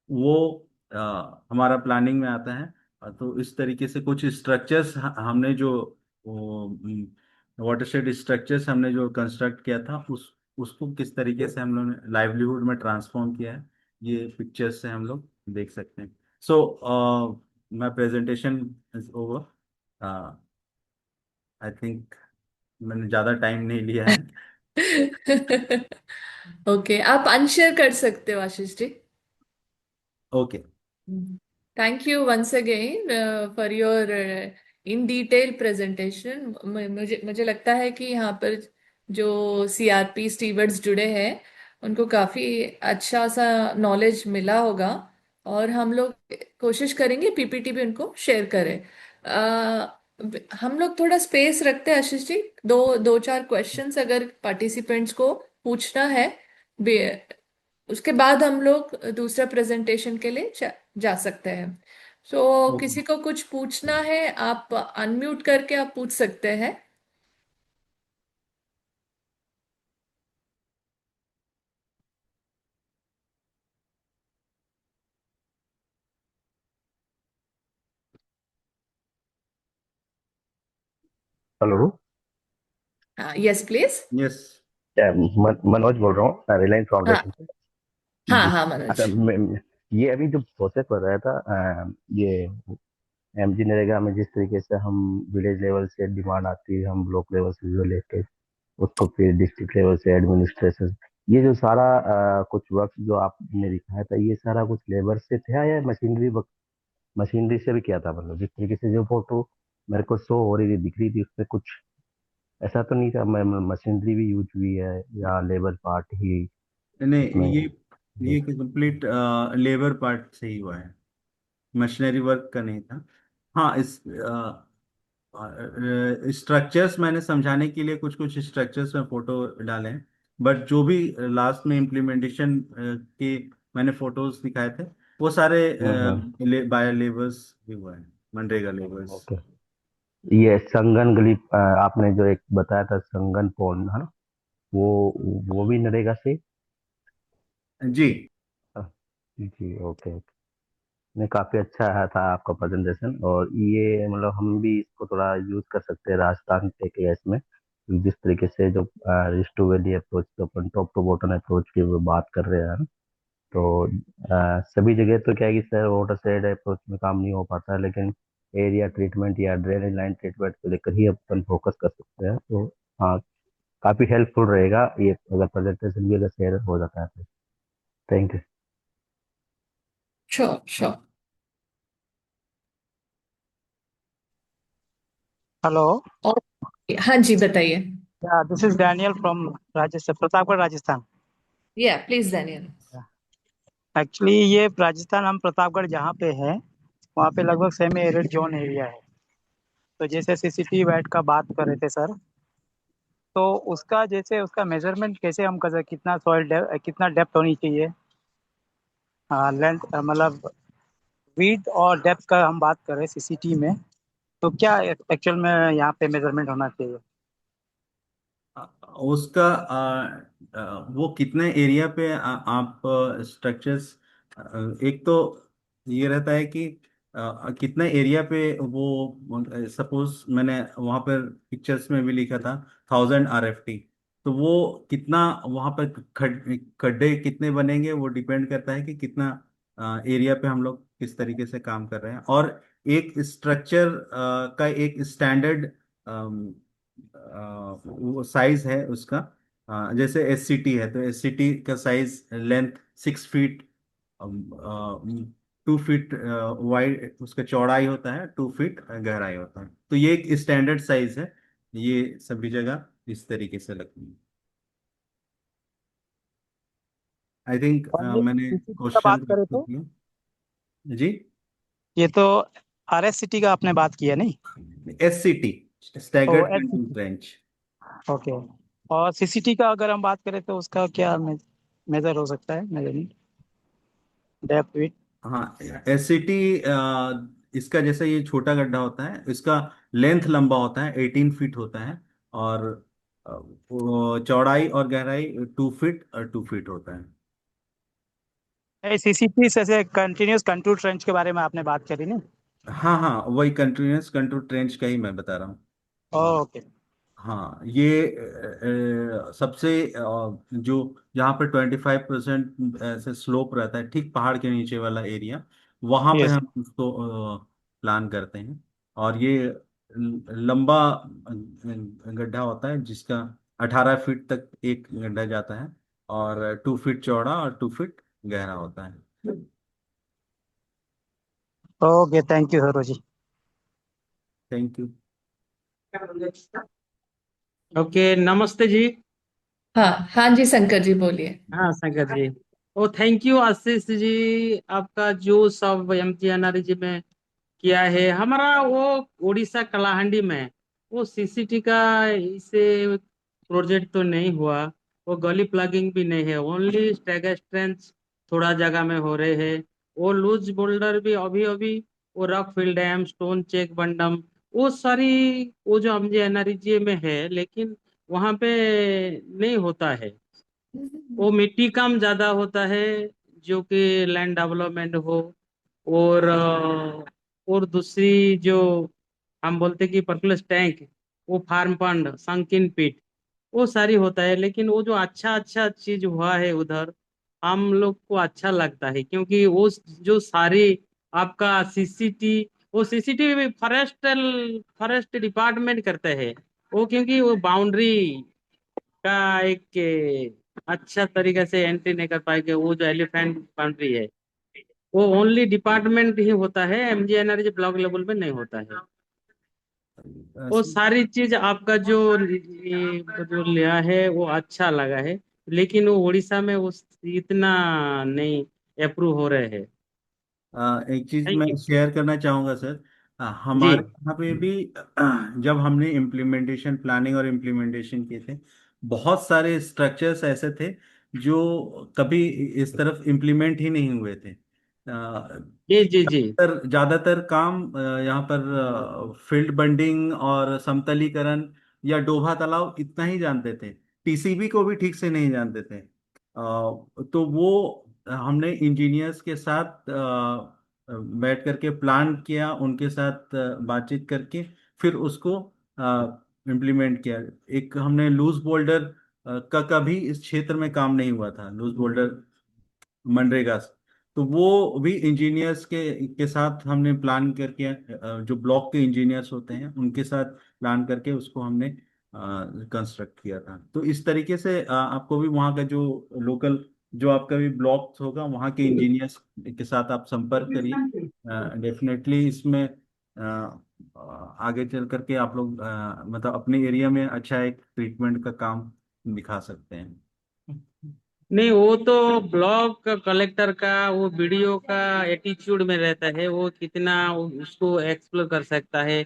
वो हमारा प्लानिंग में आता है। तो इस तरीके से कुछ स्ट्रक्चर्स हमने जो वाटरशेड स्ट्रक्चर्स हमने जो कंस्ट्रक्ट किया था, उस उसको किस तरीके से हम लोगों ने लाइवलीहुड में ट्रांसफॉर्म किया है, ये पिक्चर्स से हम लोग देख सकते हैं। So my presentation is over. I think मैंने ज़्यादा टाइम नहीं लिया है। ओके, आप अनशेयर कर सकते हो Ashish ji. Okay. Thank you once again for your in detail presentation. मुझे मुझे लगता है कि यहाँ पर जो सीआरपी स्टीवर्ड्स जुड़े हैं उनको काफी अच्छा सा नॉलेज मिला होगा। और हम लोग कोशिश करेंगे पीपीटी भी उनको शेयर करें। हम लोग थोड़ा स्पेस रखते हैं आशीष जी, दो दो चार क्वेश्चंस अगर पार्टिसिपेंट्स को पूछना है, उसके बाद हम लोग दूसरा प्रेजेंटेशन के लिए जा सकते हैं। So okay. किसी को कुछ पूछना है, आप अनम्यूट करके आप पूछ सकते हैं। Hello. Yes please. Yes. Manoj बोल रहा हूँ रिलायंस फाउंडेशन हाँ से। हाँ जी। हाँ अच्छा, मनोज। ये अभी जो प्रोसेस हो रहा था, ये MG नरेगा में जिस तरीके से हम विलेज लेवल से डिमांड आती है, हम ब्लॉक लेवल से जो लेके उसको फिर डिस्ट्रिक्ट लेवल से एडमिनिस्ट्रेशन, ये जो सारा कुछ वर्क जो आपने दिखाया था, ये सारा कुछ लेबर से था या मशीनरी से भी किया था? मतलब जिस तरीके से जो फोटो मेरे को शो हो रही थी, दिख रही थी, उसमें कुछ ऐसा तो नहीं था मशीनरी भी यूज हुई है या लेबर पार्ट ही नहीं, इसमें? ये कंप्लीट लेबर पार्ट से ही हुआ है, मशीनरी वर्क का नहीं था। हाँ, इस स्ट्रक्चर्स मैंने समझाने के लिए कुछ कुछ स्ट्रक्चर्स में फोटो डाले हैं, बट जो भी लास्ट में इम्प्लीमेंटेशन के मैंने फोटोज दिखाए थे, वो सारे हम्म। बाय लेबर्स भी हुआ है, मनरेगा लेबर्स। ओके। ये संगन गली आपने जो एक बताया था, संगन पॉन्ड, है ना? वो वो भी नरेगा से? जी। हाँ, जी। Okay okay. नहीं, काफी अच्छा है था आपका प्रेजेंटेशन। और ये मतलब हम भी इसको थोड़ा यूज कर सकते हैं राजस्थान के केस में, जिस तरीके से जो रिस्ट टू वैली अप्रोच, तो अपन टॉप टू बॉटम अप्रोच की वो बात कर रहे हैं। तो सभी जगह तो क्या है कि सर वाटर साइड अप्रोच में काम नहीं हो पाता है, लेकिन एरिया ट्रीटमेंट या ड्रेनेज लाइन ट्रीटमेंट को लेकर ही अपन फोकस कर सकते हैं। तो हाँ, काफ़ी हेल्पफुल रहेगा ये अगर प्रेजेंटेशन भी अगर शेयर हो जाता है तो। Thank you. Sure sure. Hello. और हाँ जी बताइए। या this is Daniel from Rajasthan, Pratapgarh Rajasthan. या प्लीज डैनियल। एक्चुअली ये राजस्थान, हम प्रतापगढ़ जहाँ पे है वहाँ पे लगभग सेमी एरिड जोन एरिया है। तो जैसे सीसीटीवी वैट का बात कर रहे थे सर, तो उसका जैसे उसका मेजरमेंट कैसे हम कर सकते, कितना सॉइल कितना डेप्थ होनी चाहिए, लेंथ मतलब विड्थ और डेप्थ का हम बात कर रहे हैं सीसीटीवी में, तो क्या एक्चुअल में यहाँ पे मेजरमेंट होना चाहिए? उसका वो कितने एरिया पे आप स्ट्रक्चर्स, एक तो ये रहता है कि कितने एरिया पे वो, सपोज मैंने वहाँ पर पिक्चर्स में भी लिखा था 1000 RFT। तो वो कितना वहाँ पर खड्डे कितने बनेंगे, वो डिपेंड करता है कि कितना एरिया पे हम लोग किस तरीके से काम कर रहे हैं। और एक स्ट्रक्चर का एक स्टैंडर्ड वो साइज है उसका। जैसे SCT है, तो SCT का size length 6 feet, 2 feet wide उसका चौड़ाई होता है, 2 फीट गहराई होता है। तो ये एक स्टैंडर्ड साइज है ये सभी जगह इस तरीके से लगती है। आई थिंक और ये मैंने CCTV का क्वेश्चन बात करें आपको तो किया जी। ये तो RSCT का आपने बात किया नहीं? SCT, ओ staggered control SCT, trench. Okay. और CCT का अगर हम बात करें तो उसका क्या मेजर हो सकता है, मेजरमेंट, डेप्थ, विड्थ? हाँ, SCT इसका जैसे ये छोटा गड्ढा होता है, इसका लेंथ लंबा होता है, 18 फीट होता है। और वो चौड़ाई और गहराई 2 फीट और 2 फीट होता है। CCT से कंटिन्यूस कंट्रोल ट्रेंच के बारे में आपने बात करी ना? हाँ हाँ, वही कंटिन्यूस कंट्रोल ट्रेंच का ही मैं बता रहा हूँ। ओके। हाँ, ये सबसे जो जहाँ पर 25% ऐसे स्लोप रहता है, ठीक पहाड़ के नीचे वाला एरिया, वहाँ पे यस। हम उसको प्लान करते हैं। और ये लंबा गड्ढा होता है, जिसका 18 फीट तक एक गड्ढा जाता है, और 2 फीट चौड़ा और 2 फीट गहरा होता है। Okay, thank you Saroj ji. Thank you. Okay, नमस्ते जी। हाँ हाँ जी, शंकर जी बोलिए। हाँ Shankar ji. Oh thank you Ashish ji, आपका जो सब MGNRG में किया है हमारा वो उड़ीसा कलाहंडी में वो CCT का इसे प्रोजेक्ट तो नहीं हुआ। वो गली प्लगिंग भी नहीं है, ओनली स्टैगर स्ट्रेंथ थोड़ा जगह में हो रहे हैं। वो लूज बोल्डर भी अभी अभी, वो rock fill dam, stone check बंडम, वो सारी वो जो MGNRG में है, लेकिन वहां पे नहीं होता है। वो मिट्टी कम ज्यादा होता है, जो कि लैंड डेवलपमेंट हो। और और दूसरी जो हम बोलते कि पर्कुलस टैंक, वो फार्म पंड, संकिन पिट, वो सारी होता है। लेकिन वो जो अच्छा अच्छा चीज हुआ है उधर, हम लोग को अच्छा लगता है, क्योंकि वो जो सारी आपका CCT, वो CCTV फॉरेस्ट डिपार्टमेंट करते हैं। वो क्योंकि वो बाउंड्री का एक अच्छा तरीके से एंट्री नहीं कर पाएंगे, वो जो एलिफेंट बाउंड्री है वो ओनली डिपार्टमेंट ही होता है, MGNRG ब्लॉक लेवल पे नहीं होता है। वो सारी चीज आपका जो जो लिया है वो अच्छा लगा है, लेकिन वो उड़ीसा में उस इतना नहीं अप्रूव हो रहे हैं। एक चीज थैंक मैं यू शेयर करना चाहूंगा सर। जी। हमारे यहाँ पे भी जब हमने इम्प्लीमेंटेशन, प्लानिंग और इम्प्लीमेंटेशन किए थे, बहुत सारे स्ट्रक्चर्स ऐसे थे जो कभी इस तरफ इम्प्लीमेंट ही नहीं हुए थे। जी जी जी ज्यादातर काम यहाँ पर फील्ड बंडिंग और समतलीकरण या डोभा तालाब इतना ही जानते थे। TCB को भी ठीक से नहीं जानते थे। तो वो हमने इंजीनियर्स के साथ बैठ करके प्लान किया, उनके साथ बातचीत करके फिर उसको इम्प्लीमेंट किया। एक हमने लूज बोल्डर का कभी इस क्षेत्र में काम नहीं हुआ था, लूज बोल्डर मनरेगा से। तो वो भी इंजीनियर्स के साथ हमने प्लान करके जो ब्लॉक के इंजीनियर्स होते हैं उनके साथ प्लान करके उसको हमने कंस्ट्रक्ट किया था। तो इस तरीके से आपको भी वहाँ का जो लोकल, जो आपका भी ब्लॉक होगा, वहाँ के इंजीनियर्स के साथ आप संपर्क करिए। डेफिनेटली इसमें आगे चल करके आप लोग मतलब अपने एरिया में अच्छा एक ट्रीटमेंट का काम दिखा सकते हैं। नहीं, वो तो ब्लॉक कलेक्टर का, वो BDO का एटीट्यूड में रहता है, वो कितना उसको एक्सप्लोर कर सकता है,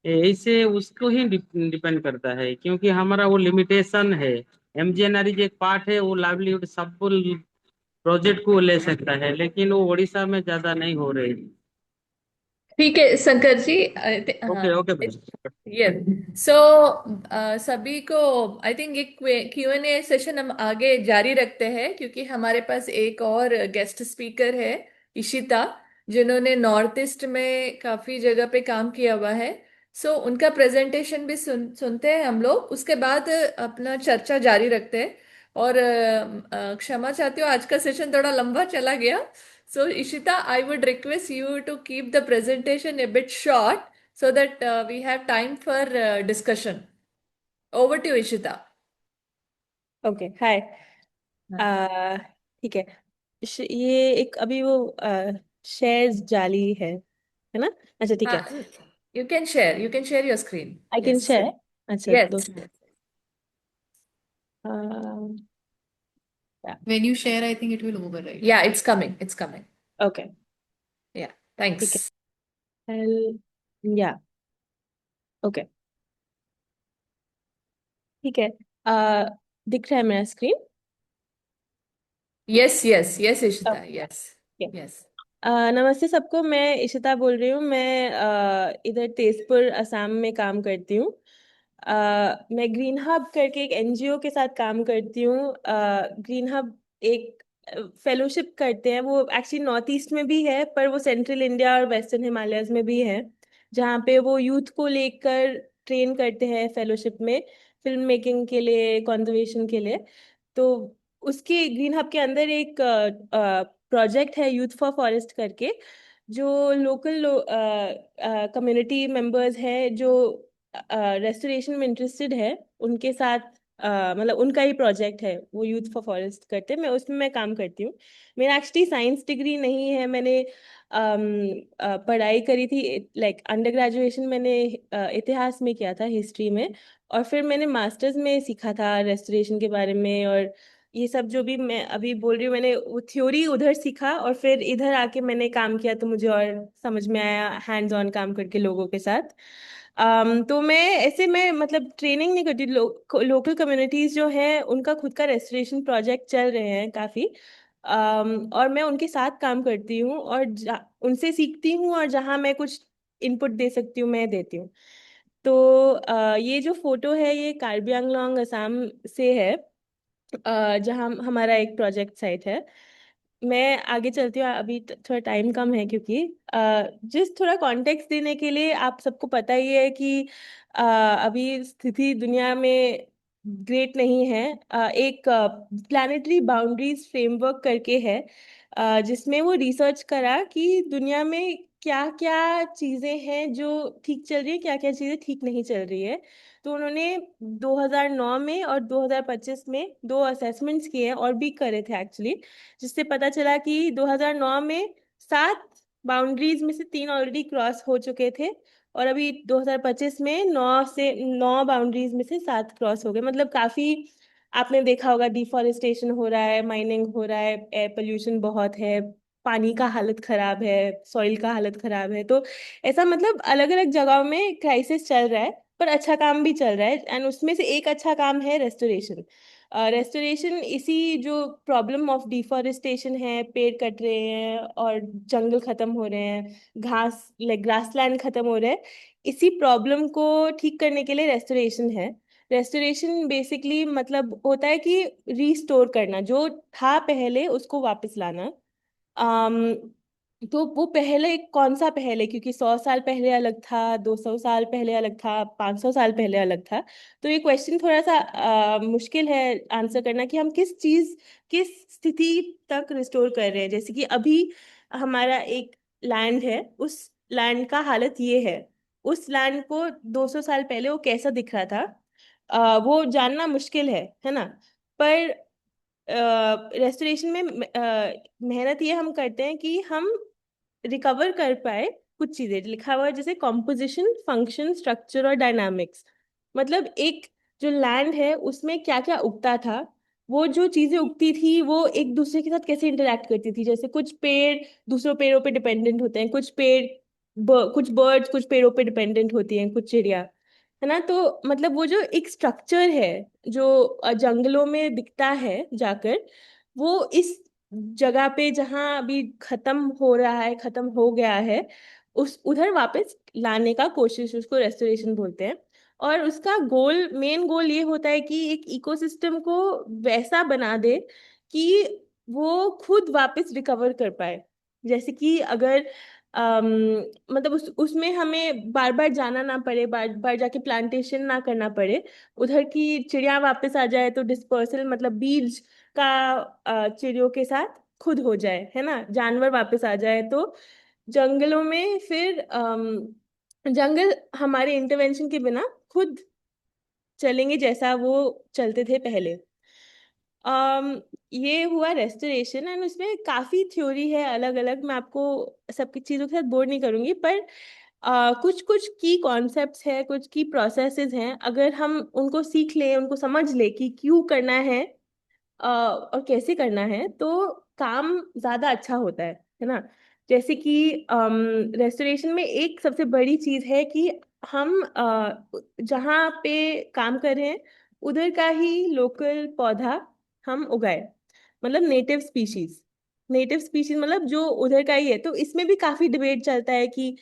ऐसे उसको ही डिपेंड करता है, क्योंकि हमारा वो लिमिटेशन है। MGNRG एक पार्ट है, वो लाइवलीहुड सब प्रोजेक्ट को ले सकता है, लेकिन वो उड़ीसा में ज्यादा नहीं हो रही। ठीक है शंकर जी। हाँ। Okay okay brother। यस। सो सभी को आई थिंक एक Q&A सेशन हम आगे जारी रखते हैं, क्योंकि हमारे पास एक और गेस्ट स्पीकर है, इशिता, जिन्होंने नॉर्थ ईस्ट में काफी जगह पे काम किया हुआ है। सो उनका प्रेजेंटेशन भी सुनते हैं हम लोग, उसके बाद अपना चर्चा जारी रखते हैं। और क्षमा चाहती हूँ, आज का सेशन थोड़ा लंबा चला गया। So Ishita, I would request you to keep the presentation a bit short so that we have time for discussion. Over to you, Ishita. Okay hi. ठीक है। ये एक अभी वो शेयर्स जाली है ना? अच्छा ठीक है। You can share. You can share your screen. I can Yes. Share. अच्छा Yes. 2 When you share, I think it will override. Yeah, it's coming. It's coming. Okay Yeah. ठीक है Thanks. या ओके ठीक है दिख रहा है मेरा screen Yes, yes, yes, Ishita. Yes. Okay Yes. नमस्ते सबको मैं इशिता बोल रही हूँ मैं इधर तेजपुर असम में काम करती हूँ मैं ग्रीन हब करके एक एनजीओ के साथ काम करती हूँ ग्रीन हब एक फेलोशिप करते हैं वो एक्चुअली नॉर्थ ईस्ट में भी है पर वो सेंट्रल इंडिया और वेस्टर्न हिमालयस में भी है जहाँ पे वो यूथ को लेकर ट्रेन करते हैं फेलोशिप में फिल्म मेकिंग के लिए कंजर्वेशन के लिए तो उसके ग्रीन हब के अंदर एक प्रोजेक्ट है यूथ फॉर फॉरेस्ट करके जो लोकल कम्युनिटी मेंबर्स हैं जो रेस्टोरेशन में इंटरेस्टेड है उनके साथ मतलब उनका ही प्रोजेक्ट है वो यूथ फॉर फॉरेस्ट करते हैं मैं उसमें मैं काम करती हूँ मेरा एक्चुअली साइंस डिग्री नहीं है मैंने पढ़ाई करी थी लाइक अंडर ग्रेजुएशन मैंने इतिहास में किया था हिस्ट्री में और फिर मैंने मास्टर्स में सीखा था रेस्टोरेशन के बारे में और ये सब जो भी मैं अभी बोल रही हूँ मैंने वो थ्योरी उधर सीखा और फिर इधर आके मैंने काम किया तो मुझे और समझ में आया हैंड्स ऑन काम करके लोगों के साथ तो मैं ऐसे मैं मतलब ट्रेनिंग नहीं करती लोकल कम्युनिटीज जो है उनका खुद का रेस्टोरेशन प्रोजेक्ट चल रहे हैं काफी और मैं उनके साथ काम करती हूँ और उनसे सीखती हूँ और जहाँ मैं कुछ इनपुट दे सकती हूँ मैं देती हूँ तो ये जो फोटो है ये कार्बी आंगलोंग असम से है जहाँ हमारा एक प्रोजेक्ट साइट है मैं आगे चलती हूँ अभी थोड़ा टाइम कम है क्योंकि जिस थोड़ा कॉन्टेक्स्ट देने के लिए आप सबको पता ही है कि अभी स्थिति दुनिया में ग्रेट नहीं है एक प्लानिटरी बाउंड्रीज फ्रेमवर्क करके है जिसमें वो रिसर्च करा कि दुनिया में क्या क्या चीज़ें हैं जो ठीक चल रही है क्या क्या चीज़ें ठीक नहीं चल रही है तो उन्होंने 2009 में और 2025 में 2 असेसमेंट्स किए हैं और भी करे थे एक्चुअली जिससे पता चला कि 2009 में 7 बाउंड्रीज में से 3 ऑलरेडी क्रॉस हो चुके थे और अभी 2025 में 9 बाउंड्रीज में से 7 क्रॉस हो गए मतलब काफी आपने देखा होगा डिफॉरेस्टेशन हो रहा है माइनिंग हो रहा है एयर पोल्यूशन बहुत है पानी का हालत खराब है सॉइल का हालत खराब है तो ऐसा मतलब अलग अलग जगहों में क्राइसिस चल रहा है पर अच्छा काम भी चल रहा है एंड उसमें से एक अच्छा काम है रेस्टोरेशन रेस्टोरेशन इसी जो प्रॉब्लम ऑफ डिफॉरेस्टेशन है पेड़ कट रहे हैं और जंगल खत्म हो रहे हैं घास लाइक ग्रासलैंड खत्म हो रहे हैं इसी प्रॉब्लम को ठीक करने के लिए रेस्टोरेशन है रेस्टोरेशन बेसिकली मतलब होता है कि रीस्टोर करना जो था पहले उसको वापस लाना अम तो वो पहले कौन सा पहले क्योंकि 100 साल पहले अलग था 200 साल पहले अलग था 500 साल पहले अलग था तो ये क्वेश्चन थोड़ा सा मुश्किल है आंसर करना कि हम किस स्थिति तक रिस्टोर कर रहे हैं जैसे कि अभी हमारा एक लैंड है उस लैंड का हालत ये है उस लैंड को 200 साल पहले वो कैसा दिख रहा था वो जानना मुश्किल है ना पर रेस्टोरेशन में मेहनत ये हम करते हैं कि हम रिकवर कर पाए कुछ चीजें लिखा हुआ है जैसे कॉम्पोजिशन फंक्शन स्ट्रक्चर और डायनामिक्स मतलब एक जो लैंड है उसमें क्या क्या उगता था वो जो चीजें उगती थी वो एक दूसरे के साथ कैसे इंटरेक्ट करती थी जैसे कुछ पेड़ दूसरों पेड़ों पे डिपेंडेंट होते हैं कुछ पेड़ कुछ बर्ड्स कुछ पेड़ों पे डिपेंडेंट होती हैं कुछ चिड़िया है ना तो मतलब वो जो एक स्ट्रक्चर है जो जंगलों में दिखता है जाकर वो इस जगह पे जहाँ अभी खत्म हो रहा है खत्म हो गया है उस उधर वापस लाने का कोशिश उसको रेस्टोरेशन बोलते हैं और उसका गोल मेन गोल ये होता है कि एक इकोसिस्टम को वैसा बना दे कि वो खुद वापस रिकवर कर पाए जैसे कि अगर अम, मतलब उसमें हमें बार बार जाना ना पड़े बार बार जाके प्लांटेशन ना करना पड़े उधर की चिड़िया वापस आ जाए तो डिस्पर्सल मतलब बीज का चिड़ियों के साथ खुद हो जाए है ना जानवर वापस आ जाए तो जंगलों में फिर जंगल हमारे इंटरवेंशन के बिना खुद चलेंगे जैसा वो चलते थे पहले ये हुआ रेस्टोरेशन एंड उसमें काफी थ्योरी है अलग अलग मैं आपको सबकी चीजों के साथ बोर नहीं करूंगी पर कुछ कुछ की कॉन्सेप्ट्स है, कुछ की प्रोसेसेस हैं, अगर हम उनको सीख लें, उनको समझ ले कि क्यों करना है और कैसे करना है, तो काम ज्यादा अच्छा होता है ना। जैसे कि रेस्टोरेशन में एक सबसे बड़ी चीज है कि हम जहाँ पे काम कर रहे हैं उधर का ही लोकल पौधा हम उगाए, मतलब नेटिव स्पीशीज मतलब जो उधर का ही है। तो इसमें भी काफी डिबेट चलता है कि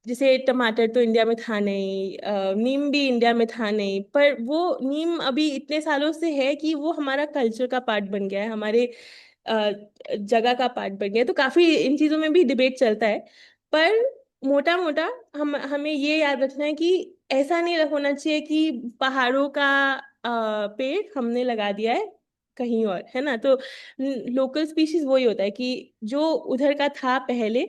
जैसे टमाटर तो इंडिया में था नहीं, नीम भी इंडिया में था नहीं, पर वो नीम अभी इतने सालों से है कि वो हमारा कल्चर का पार्ट बन गया है, हमारे अ, जगह का पार्ट बन गया है। तो काफी इन चीजों में भी डिबेट चलता है। पर मोटा मोटा हमें ये याद रखना है कि ऐसा नहीं होना चाहिए कि पहाड़ों का पेड़ हमने लगा दिया है कहीं और, है ना। तो लोकल स्पीशीज वही होता है कि जो उधर का था पहले।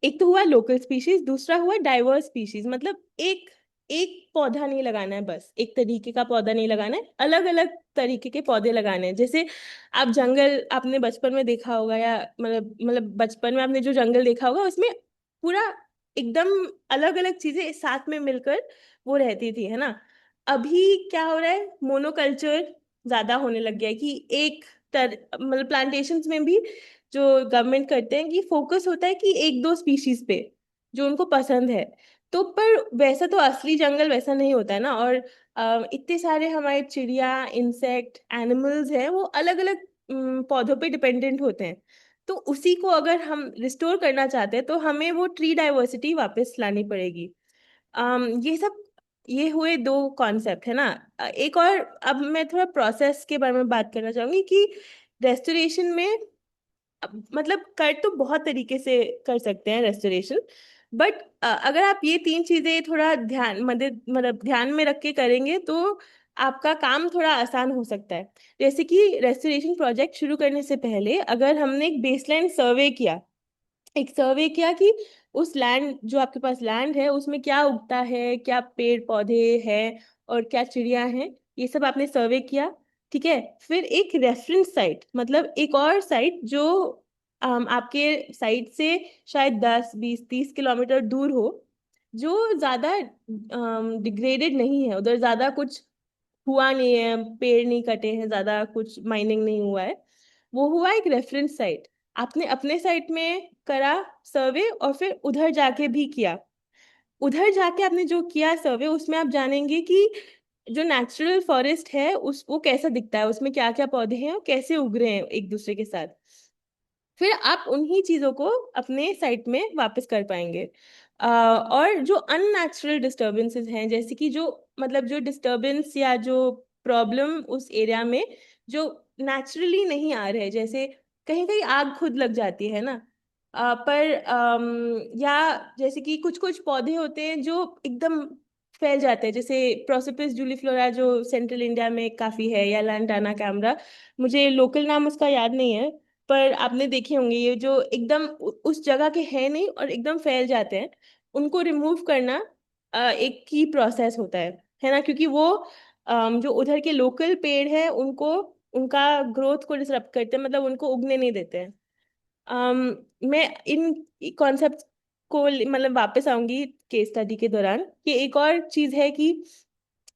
एक तो हुआ लोकल स्पीशीज, दूसरा हुआ डाइवर्स स्पीशीज, मतलब एक एक पौधा नहीं लगाना है, बस एक तरीके का पौधा नहीं लगाना है, अलग अलग तरीके के पौधे लगाने हैं। जैसे आप जंगल आपने बचपन में देखा होगा, या मतलब बचपन में आपने जो जंगल देखा होगा उसमें पूरा एकदम अलग अलग चीजें साथ में मिलकर वो रहती थी, है ना। अभी क्या हो रहा है, मोनोकल्चर ज्यादा होने लग गया है कि एक मतलब प्लांटेशंस में भी जो गवर्नमेंट करते हैं कि फोकस होता है कि एक दो स्पीशीज पे जो उनको पसंद है। तो पर वैसा तो असली जंगल वैसा नहीं होता है ना। और इतने सारे हमारे चिड़िया, इंसेक्ट, एनिमल्स हैं, वो अलग अलग पौधों पे डिपेंडेंट होते हैं। तो उसी को अगर हम रिस्टोर करना चाहते हैं तो हमें वो ट्री डाइवर्सिटी वापस लानी पड़ेगी। ये सब ये हुए दो कॉन्सेप्ट, है ना। एक और, अब मैं थोड़ा प्रोसेस के बारे में बात करना चाहूंगी कि रेस्टोरेशन में मतलब कर तो बहुत तरीके से कर सकते हैं रेस्टोरेशन, बट अगर आप ये तीन चीजें थोड़ा ध्यान मतलब ध्यान में रख के करेंगे तो आपका काम थोड़ा आसान हो सकता है। जैसे कि रेस्टोरेशन प्रोजेक्ट शुरू करने से पहले अगर हमने एक बेसलाइन सर्वे किया कि उस लैंड, जो आपके पास लैंड है, उसमें क्या उगता है, क्या पेड़ पौधे हैं और क्या चिड़िया हैं, ये सब आपने सर्वे किया। ठीक है, फिर एक रेफरेंस साइट, मतलब एक और साइट जो आपके साइट से शायद 10 20 30 किलोमीटर दूर हो, जो ज्यादा डिग्रेडेड नहीं है, उधर ज्यादा कुछ हुआ नहीं है, पेड़ नहीं कटे हैं, ज्यादा कुछ माइनिंग नहीं हुआ है, वो हुआ एक रेफरेंस साइट। आपने अपने साइट में करा सर्वे और फिर उधर जाके भी किया। उधर जाके आपने जो किया सर्वे, उसमें आप जानेंगे कि जो नेचुरल फॉरेस्ट है उस वो कैसा दिखता है, उसमें क्या क्या पौधे हैं और कैसे उग रहे हैं एक दूसरे के साथ। फिर आप उन्हीं चीजों को अपने साइट में वापस कर पाएंगे। और जो अननेचुरल डिस्टरबेंसेस हैं, जैसे कि जो मतलब जो डिस्टरबेंस या जो प्रॉब्लम उस एरिया में जो नेचुरली नहीं आ रहे, जैसे कहीं कहीं आग खुद लग जाती है ना। पर या जैसे कि कुछ कुछ पौधे होते हैं जो एकदम फैल जाते हैं, जैसे प्रोसिपिस जूलीफ्लोरा जो सेंट्रल इंडिया में काफी है, या लैंटाना कैमरा, मुझे लोकल नाम उसका याद नहीं है। पर आपने देखे होंगे ये जो एकदम उस जगह के है नहीं और एकदम फैल जाते हैं, उनको रिमूव करना एक की प्रोसेस होता है ना, क्योंकि वो जो उधर के लोकल पेड़ है उनको उनका ग्रोथ को डिसरप्ट करते हैं, मतलब उनको उगने नहीं देते हैं। मैं इन कॉन्सेप्ट को मतलब वापस आऊंगी केस स्टडी के दौरान कि एक और चीज है कि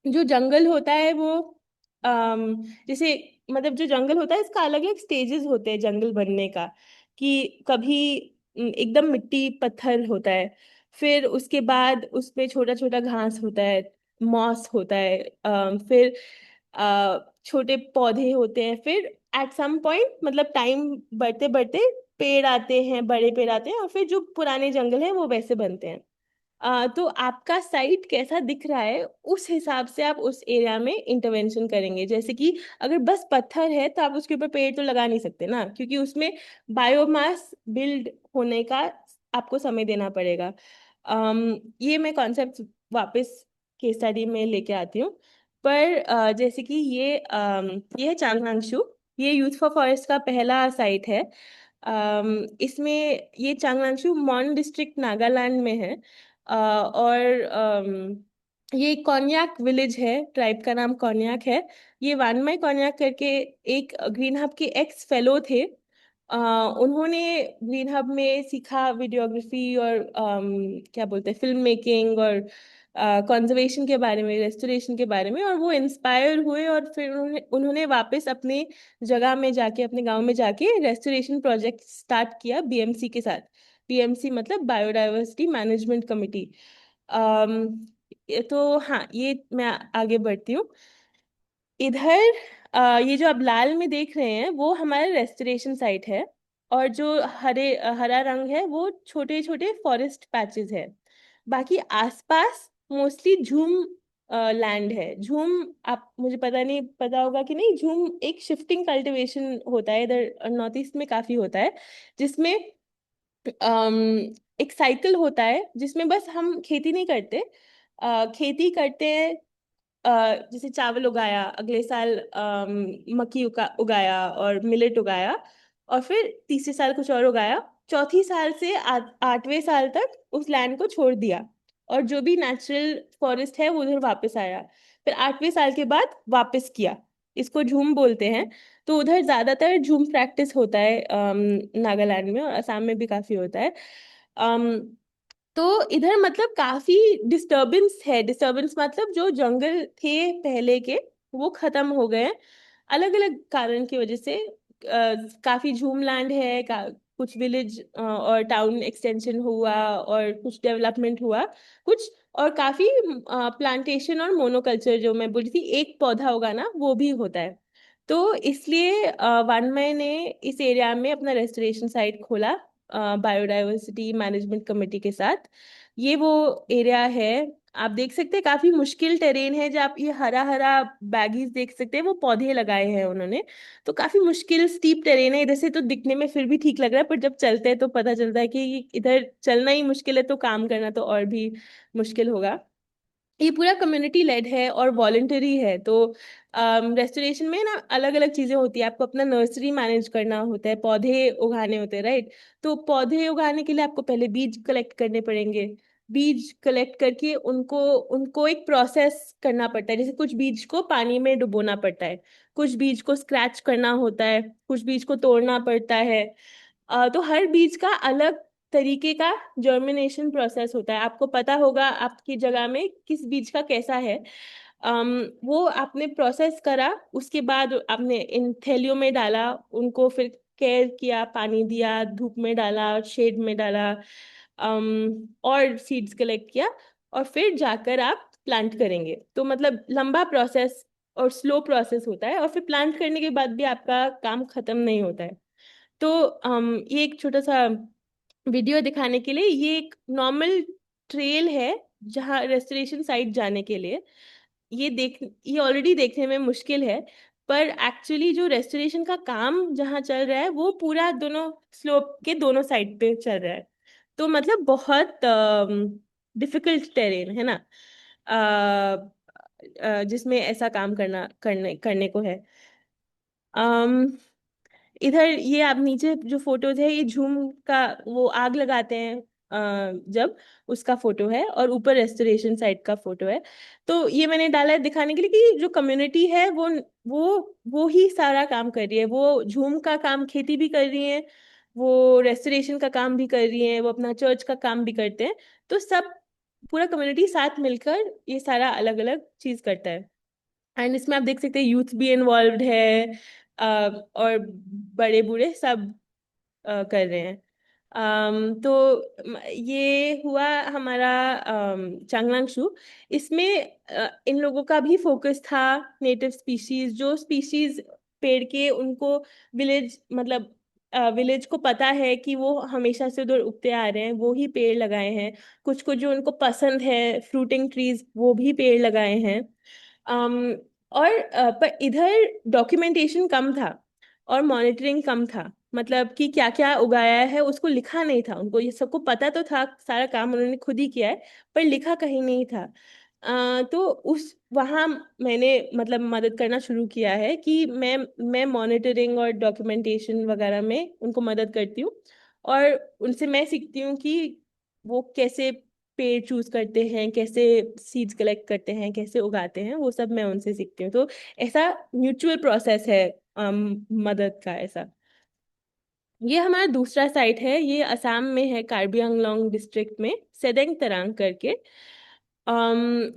जो जंगल होता है वो जैसे मतलब जो जंगल होता है इसका अलग अलग स्टेजेस होते हैं जंगल बनने का। कि कभी एकदम मिट्टी पत्थर होता है, फिर उसके बाद उसपे छोटा छोटा घास होता है, मॉस होता है, फिर छोटे पौधे होते हैं, फिर एट सम पॉइंट मतलब टाइम बढ़ते बढ़ते पेड़ आते हैं, बड़े पेड़ आते हैं, और फिर जो पुराने जंगल है वो वैसे बनते हैं। तो आपका साइट कैसा दिख रहा है उस हिसाब से आप उस एरिया में इंटरवेंशन करेंगे। जैसे कि अगर बस पत्थर है तो आप उसके ऊपर पेड़ तो लगा नहीं सकते ना, क्योंकि उसमें बायोमास बिल्ड होने का आपको समय देना पड़ेगा। ये मैं कॉन्सेप्ट वापस केस स्टडी में लेके आती हूँ। पर जैसे कि ये है चांगलांगशु, ये यूथ फॉर फॉरेस्ट का पहला साइट है। इसमें ये चांगलांगशु मॉन डिस्ट्रिक्ट नागालैंड में है। और ये कॉन्याक विलेज है, ट्राइब का नाम कॉन्याक है। ये वानमय कॉन्याक करके एक ग्रीन हब के एक्स फेलो थे। उन्होंने ग्रीन हब में सीखा वीडियोग्राफी और क्या बोलते हैं, फिल्म मेकिंग और कंजर्वेशन के बारे में, रेस्टोरेशन के बारे में, और वो इंस्पायर हुए और फिर उन्होंने वापस अपने जगह में जाके, अपने गांव में जाके रेस्टोरेशन प्रोजेक्ट स्टार्ट किया बीएमसी के साथ। बीएमसी मतलब बायोडाइवर्सिटी मैनेजमेंट कमिटी। तो हाँ, ये मैं आगे बढ़ती हूँ। इधर ये जो आप लाल में देख रहे हैं वो हमारा रेस्टोरेशन साइट है, और जो हरा रंग है वो छोटे छोटे फॉरेस्ट पैचेस है। बाकी आसपास मोस्टली झूम लैंड है। झूम, आप, मुझे पता नहीं, पता होगा कि नहीं, झूम एक शिफ्टिंग कल्टीवेशन होता है, इधर नॉर्थ ईस्ट में काफी होता है, जिसमें अम, एक साइकिल होता है जिसमें बस हम खेती नहीं करते, खेती करते हैं। जैसे चावल उगाया, अगले साल मक्की उगाया और मिलेट उगाया, और फिर तीसरे साल कुछ और उगाया, चौथी साल से 8वें साल तक उस लैंड को छोड़ दिया, और जो भी नेचुरल फॉरेस्ट है वो उधर वापस आया। फिर 8वें साल के बाद वापस किया। इसको झूम बोलते हैं। तो उधर ज्यादातर झूम प्रैक्टिस होता है, नागालैंड में, और असम में भी काफी होता है। तो इधर मतलब काफी डिस्टरबेंस है। डिस्टरबेंस मतलब जो जंगल थे पहले के, वो खत्म हो गए अलग अलग कारण की वजह से। काफी झूमलैंड है, कुछ विलेज और टाउन एक्सटेंशन हुआ, और कुछ डेवलपमेंट हुआ, कुछ, और काफी प्लांटेशन और मोनोकल्चर, जो मैं बोली थी एक पौधा उगाना, वो भी होता है। तो इसलिए वानमय ने इस एरिया में अपना रेस्टोरेशन साइट खोला बायोडाइवर्सिटी मैनेजमेंट कमेटी के साथ। ये वो एरिया है, आप देख सकते हैं, काफी मुश्किल टेरेन है। जब आप ये हरा हरा बैगीज देख सकते हैं, वो पौधे लगाए हैं उन्होंने। तो काफी मुश्किल स्टीप टेरेन है। इधर से तो दिखने में फिर भी ठीक लग रहा है, पर जब चलते हैं तो पता चलता है कि इधर चलना ही मुश्किल है, तो काम करना तो और भी मुश्किल होगा। ये पूरा कम्युनिटी लेड है और वॉलंटरी है। तो रेस्टोरेशन में ना अलग अलग चीजें होती है। आपको अपना नर्सरी मैनेज करना होता है, पौधे उगाने होते हैं, राइट। तो पौधे उगाने के लिए आपको पहले बीज कलेक्ट करने पड़ेंगे। बीज कलेक्ट करके उनको उनको एक प्रोसेस करना पड़ता है। जैसे कुछ बीज को पानी में डुबोना पड़ता है, कुछ बीज को स्क्रैच करना होता है, कुछ बीज को तोड़ना पड़ता है। तो हर बीज का अलग तरीके का जर्मिनेशन प्रोसेस होता है। आपको पता होगा आपकी जगह में किस बीज का कैसा है। वो आपने प्रोसेस करा, उसके बाद आपने इन थैलियों में डाला, उनको फिर केयर किया, पानी दिया, धूप में डाला, शेड में डाला, और सीड्स कलेक्ट किया, और फिर जाकर आप प्लांट करेंगे। तो मतलब लंबा प्रोसेस और स्लो प्रोसेस होता है, और फिर प्लांट करने के बाद भी आपका काम खत्म नहीं होता है। तो ये एक छोटा सा वीडियो दिखाने के लिए, ये एक नॉर्मल ट्रेल है जहाँ रेस्टोरेशन साइट जाने के लिए। ये ऑलरेडी देखने में मुश्किल है, पर एक्चुअली जो रेस्टोरेशन का काम जहाँ चल रहा है वो पूरा दोनों स्लोप के दोनों साइड पे चल रहा है। तो मतलब बहुत डिफिकल्ट टेरेन है ना, जिसमें ऐसा काम करने करने को है। इधर ये आप नीचे जो फोटोज है, ये झूम का वो आग लगाते हैं जब, उसका फोटो है, और ऊपर रेस्टोरेशन साइट का फोटो है। तो ये मैंने डाला है दिखाने के लिए कि जो कम्युनिटी है वो ही सारा काम कर रही है। वो झूम का काम, खेती भी कर रही है, वो रेस्टोरेशन का काम भी कर रही है, वो अपना चर्च का काम भी करते हैं। तो सब, पूरा कम्युनिटी साथ मिलकर ये सारा अलग अलग चीज करता है। एंड इसमें आप देख सकते हैं यूथ भी इन्वॉल्व है, और बड़े बूढ़े सब कर रहे हैं। तो ये हुआ हमारा चांगलांगशु। इसमें इन लोगों का भी फोकस था नेटिव स्पीशीज, जो स्पीशीज पेड़ के, उनको विलेज मतलब विलेज को पता है कि वो हमेशा से उधर उगते आ रहे हैं, वो ही पेड़ लगाए हैं। कुछ को जो उनको पसंद है फ्रूटिंग ट्रीज, वो भी पेड़ लगाए हैं। अम, और पर इधर डॉक्यूमेंटेशन कम था और मॉनिटरिंग कम था। मतलब कि क्या क्या उगाया है उसको लिखा नहीं था। उनको ये सबको पता तो था, सारा काम उन्होंने खुद ही किया है, पर लिखा कहीं नहीं था। तो उस वहाँ मैंने मतलब मदद करना शुरू किया है कि मैं मॉनिटरिंग और डॉक्यूमेंटेशन वगैरह में उनको मदद करती हूँ, और उनसे मैं सीखती हूँ कि वो कैसे पेड़ चूज करते हैं, कैसे सीड्स कलेक्ट करते हैं, कैसे उगाते हैं, वो सब मैं उनसे सीखती हूँ। तो ऐसा म्यूचुअल प्रोसेस है मदद का, ऐसा। ये हमारा दूसरा साइट है। ये असम में है, कार्बी आंगलोंग डिस्ट्रिक्ट में, सेदेंग तरांग करके।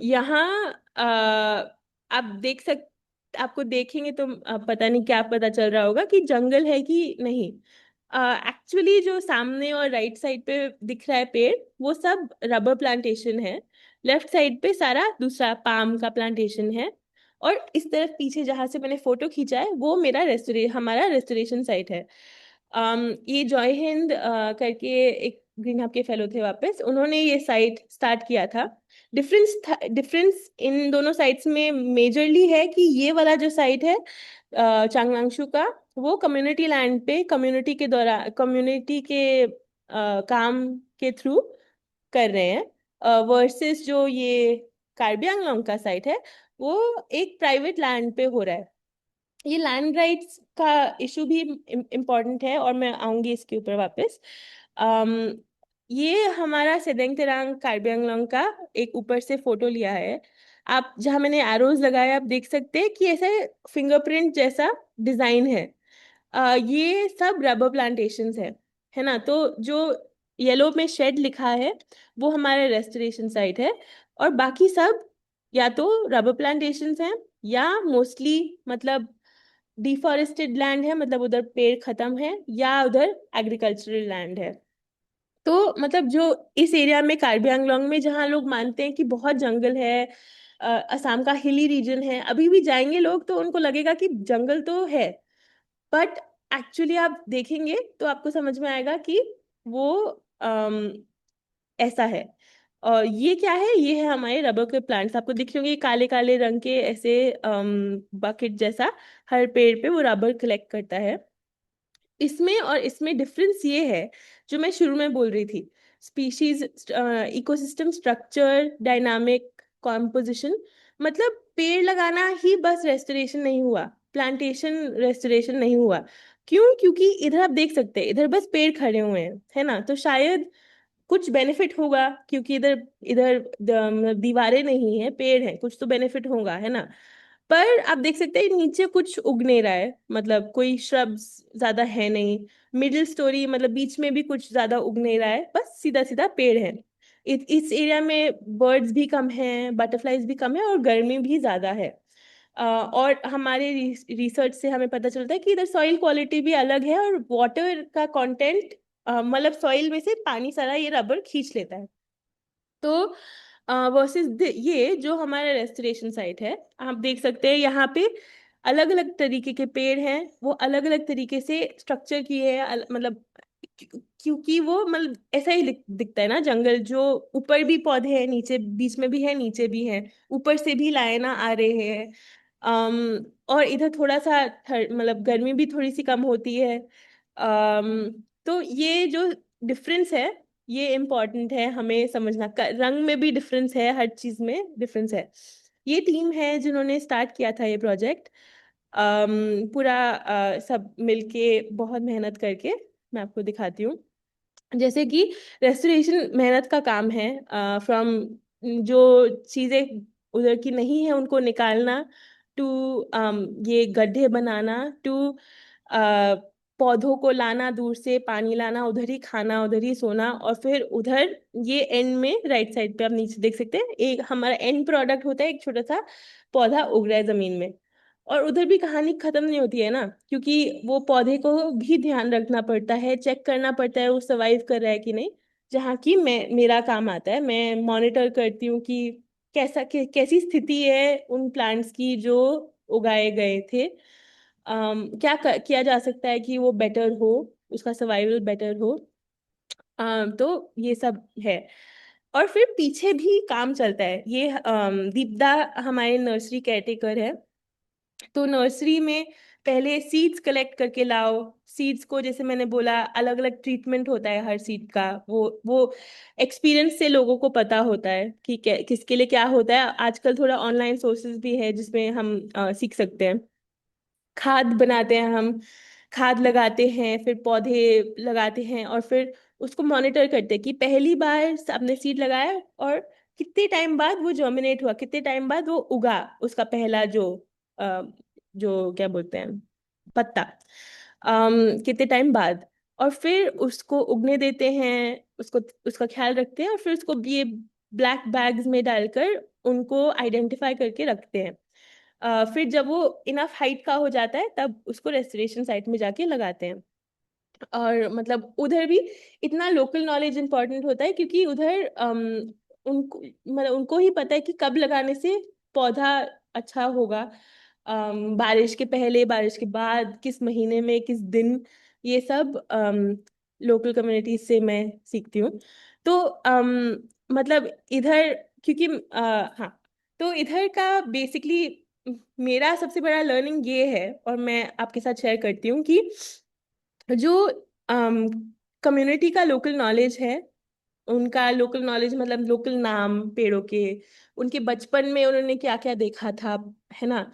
यहाँ आप देख सक आपको देखेंगे तो पता नहीं क्या पता चल रहा होगा कि जंगल है कि नहीं। एक्चुअली जो सामने और राइट साइड पे दिख रहा है पेड़, वो सब रबर प्लांटेशन है। लेफ्ट साइड पे सारा दूसरा पाम का प्लांटेशन है। और इस तरफ पीछे जहां से मैंने फोटो खींचा है, वो हमारा रेस्टोरेशन साइट है। ये जॉय हिंद करके एक ग्रीन हब के फेलो थे वापस, उन्होंने ये साइट स्टार्ट किया था। डिफरेंस इन दोनों साइट्स में मेजरली है कि ये वाला जो साइट है चांगलांगशु का, वो कम्युनिटी लैंड पे कम्युनिटी के दौरान कम्युनिटी के काम के थ्रू कर रहे हैं, वर्सेस जो ये कार्बी आंगलोंग का साइट है, वो एक प्राइवेट लैंड पे हो रहा है। ये लैंड राइट्स का इशू भी इम्पोर्टेंट है, और मैं आऊंगी इसके ऊपर वापस। अम ये हमारा सेदेंग तेरांग कार्बी आंगलोंग का एक ऊपर से फोटो लिया है। आप जहाँ मैंने एरोज लगाए, आप देख सकते हैं कि ऐसे फिंगरप्रिंट जैसा डिजाइन है। ये सब रबर प्लांटेशंस है ना। तो जो येलो में शेड लिखा है, वो हमारा रेस्टोरेशन साइट है। और बाकी सब या तो रबर प्लांटेशंस हैं, या मोस्टली मतलब डिफॉरेस्टेड लैंड है, मतलब उधर पेड़ खत्म है, या उधर एग्रीकल्चरल लैंड है। तो मतलब जो इस एरिया में कार्बी आंगलोंग में, जहाँ लोग मानते हैं कि बहुत जंगल है, असम का हिली रीजन है, अभी भी जाएंगे लोग तो उनको लगेगा कि जंगल तो है, बट एक्चुअली आप देखेंगे तो आपको समझ में आएगा कि वो ऐसा है। और ये क्या है, ये है हमारे रबर के प्लांट्स। आपको दिख रहे होंगे काले काले रंग के ऐसे बकेट जैसा, हर पेड़ पे वो रबर कलेक्ट करता है। इसमें और इसमें डिफरेंस ये है, जो मैं शुरू में बोल रही थी, species, ecosystem structure, dynamic composition. मतलब पेड़ लगाना ही बस रेस्टोरेशन नहीं हुआ, प्लांटेशन रेस्टोरेशन नहीं हुआ। क्यों? क्योंकि इधर आप देख सकते हैं, इधर बस पेड़ खड़े हुए हैं, है ना, तो शायद कुछ बेनिफिट होगा, क्योंकि इधर इधर दीवारें नहीं है, पेड़ है, कुछ तो बेनिफिट होगा, है ना। पर आप देख सकते हैं नीचे कुछ उग नहीं रहा है, मतलब कोई श्रब्स ज्यादा है नहीं। मिडिल स्टोरी मतलब बीच में भी कुछ ज्यादा उग नहीं रहा है, बस सीधा सीधा पेड़ है। इस एरिया में बर्ड्स भी कम हैं, बटरफ्लाईज भी कम है, और गर्मी भी ज्यादा है। और हमारे रिसर्च से हमें पता चलता है कि इधर सॉइल क्वालिटी भी अलग है, और वाटर का कंटेंट, मतलब सॉइल में से पानी सारा ये रबर खींच लेता है। तो वर्सेस ये जो हमारा रेस्टोरेशन साइट है, आप देख सकते हैं यहाँ पे अलग अलग तरीके के पेड़ हैं, वो अलग अलग तरीके से स्ट्रक्चर किए हैं, मतलब क्योंकि वो मतलब ऐसा ही दिखता है ना जंगल, जो ऊपर भी पौधे हैं, नीचे बीच में भी है, नीचे भी है, ऊपर से भी लाइन आ रहे हैं। और इधर थोड़ा सा मतलब गर्मी भी थोड़ी सी कम होती है। तो ये जो डिफरेंस है, ये इम्पोर्टेंट है हमें समझना। रंग में भी डिफरेंस है, हर चीज में डिफरेंस है। ये टीम है जिन्होंने स्टार्ट किया था ये प्रोजेक्ट, पूरा सब मिलके बहुत मेहनत करके। मैं आपको दिखाती हूँ। जैसे कि रेस्टोरेशन मेहनत का काम है, फ्रॉम जो चीजें उधर की नहीं है उनको निकालना, टू ये गड्ढे बनाना, टू पौधों को लाना दूर से, पानी लाना, उधर ही खाना, उधर ही सोना, और फिर उधर ये एंड में राइट साइड पे आप नीचे देख सकते हैं, एक हमारा एंड प्रोडक्ट होता है, एक छोटा सा पौधा उग रहा है जमीन में। और उधर भी कहानी खत्म नहीं होती है ना, क्योंकि वो पौधे को भी ध्यान रखना पड़ता है, चेक करना पड़ता है वो सरवाइव कर रहा है कि नहीं। जहाँ की मेरा काम आता है, मैं मॉनिटर करती हूँ कि कैसी स्थिति है उन प्लांट्स की जो उगाए गए थे। किया जा सकता है कि वो बेटर हो, उसका सर्वाइवल बेटर हो। तो ये सब है। और फिर पीछे भी काम चलता है। ये दीपदा हमारे नर्सरी केयरटेकर है। तो नर्सरी में पहले सीड्स कलेक्ट करके लाओ। सीड्स को, जैसे मैंने बोला, अलग अलग ट्रीटमेंट होता है हर सीड का, वो एक्सपीरियंस से लोगों को पता होता है कि किसके लिए क्या होता है। आजकल थोड़ा ऑनलाइन सोर्सेज भी है जिसमें हम सीख सकते हैं। खाद बनाते हैं हम, खाद लगाते हैं, फिर पौधे लगाते हैं, और फिर उसको मॉनिटर करते हैं कि पहली बार आपने सीड लगाया और कितने टाइम बाद वो जर्मिनेट हुआ, कितने टाइम बाद वो उगा, उसका पहला जो क्या बोलते हैं, पत्ता, कितने टाइम बाद। और फिर उसको उगने देते हैं, उसको उसका ख्याल रखते हैं, और फिर उसको ये ब्लैक बैग्स में डालकर उनको आइडेंटिफाई करके रखते हैं। फिर जब वो इनफ हाइट का हो जाता है तब उसको रेस्टोरेशन साइट में जाके लगाते हैं। और मतलब उधर भी इतना लोकल नॉलेज इम्पोर्टेंट होता है, क्योंकि उधर उनको मतलब उनको ही पता है कि कब लगाने से पौधा अच्छा होगा, बारिश के पहले, बारिश के बाद, किस महीने में, किस दिन, ये सब लोकल कम्युनिटीज से मैं सीखती हूँ। तो मतलब इधर क्योंकि हाँ, तो इधर का बेसिकली मेरा सबसे बड़ा लर्निंग ये है, और मैं आपके साथ शेयर करती हूँ कि जो कम्युनिटी का लोकल नॉलेज है, उनका लोकल नॉलेज मतलब लोकल नाम पेड़ों के, उनके बचपन में उन्होंने क्या क्या देखा था, है ना,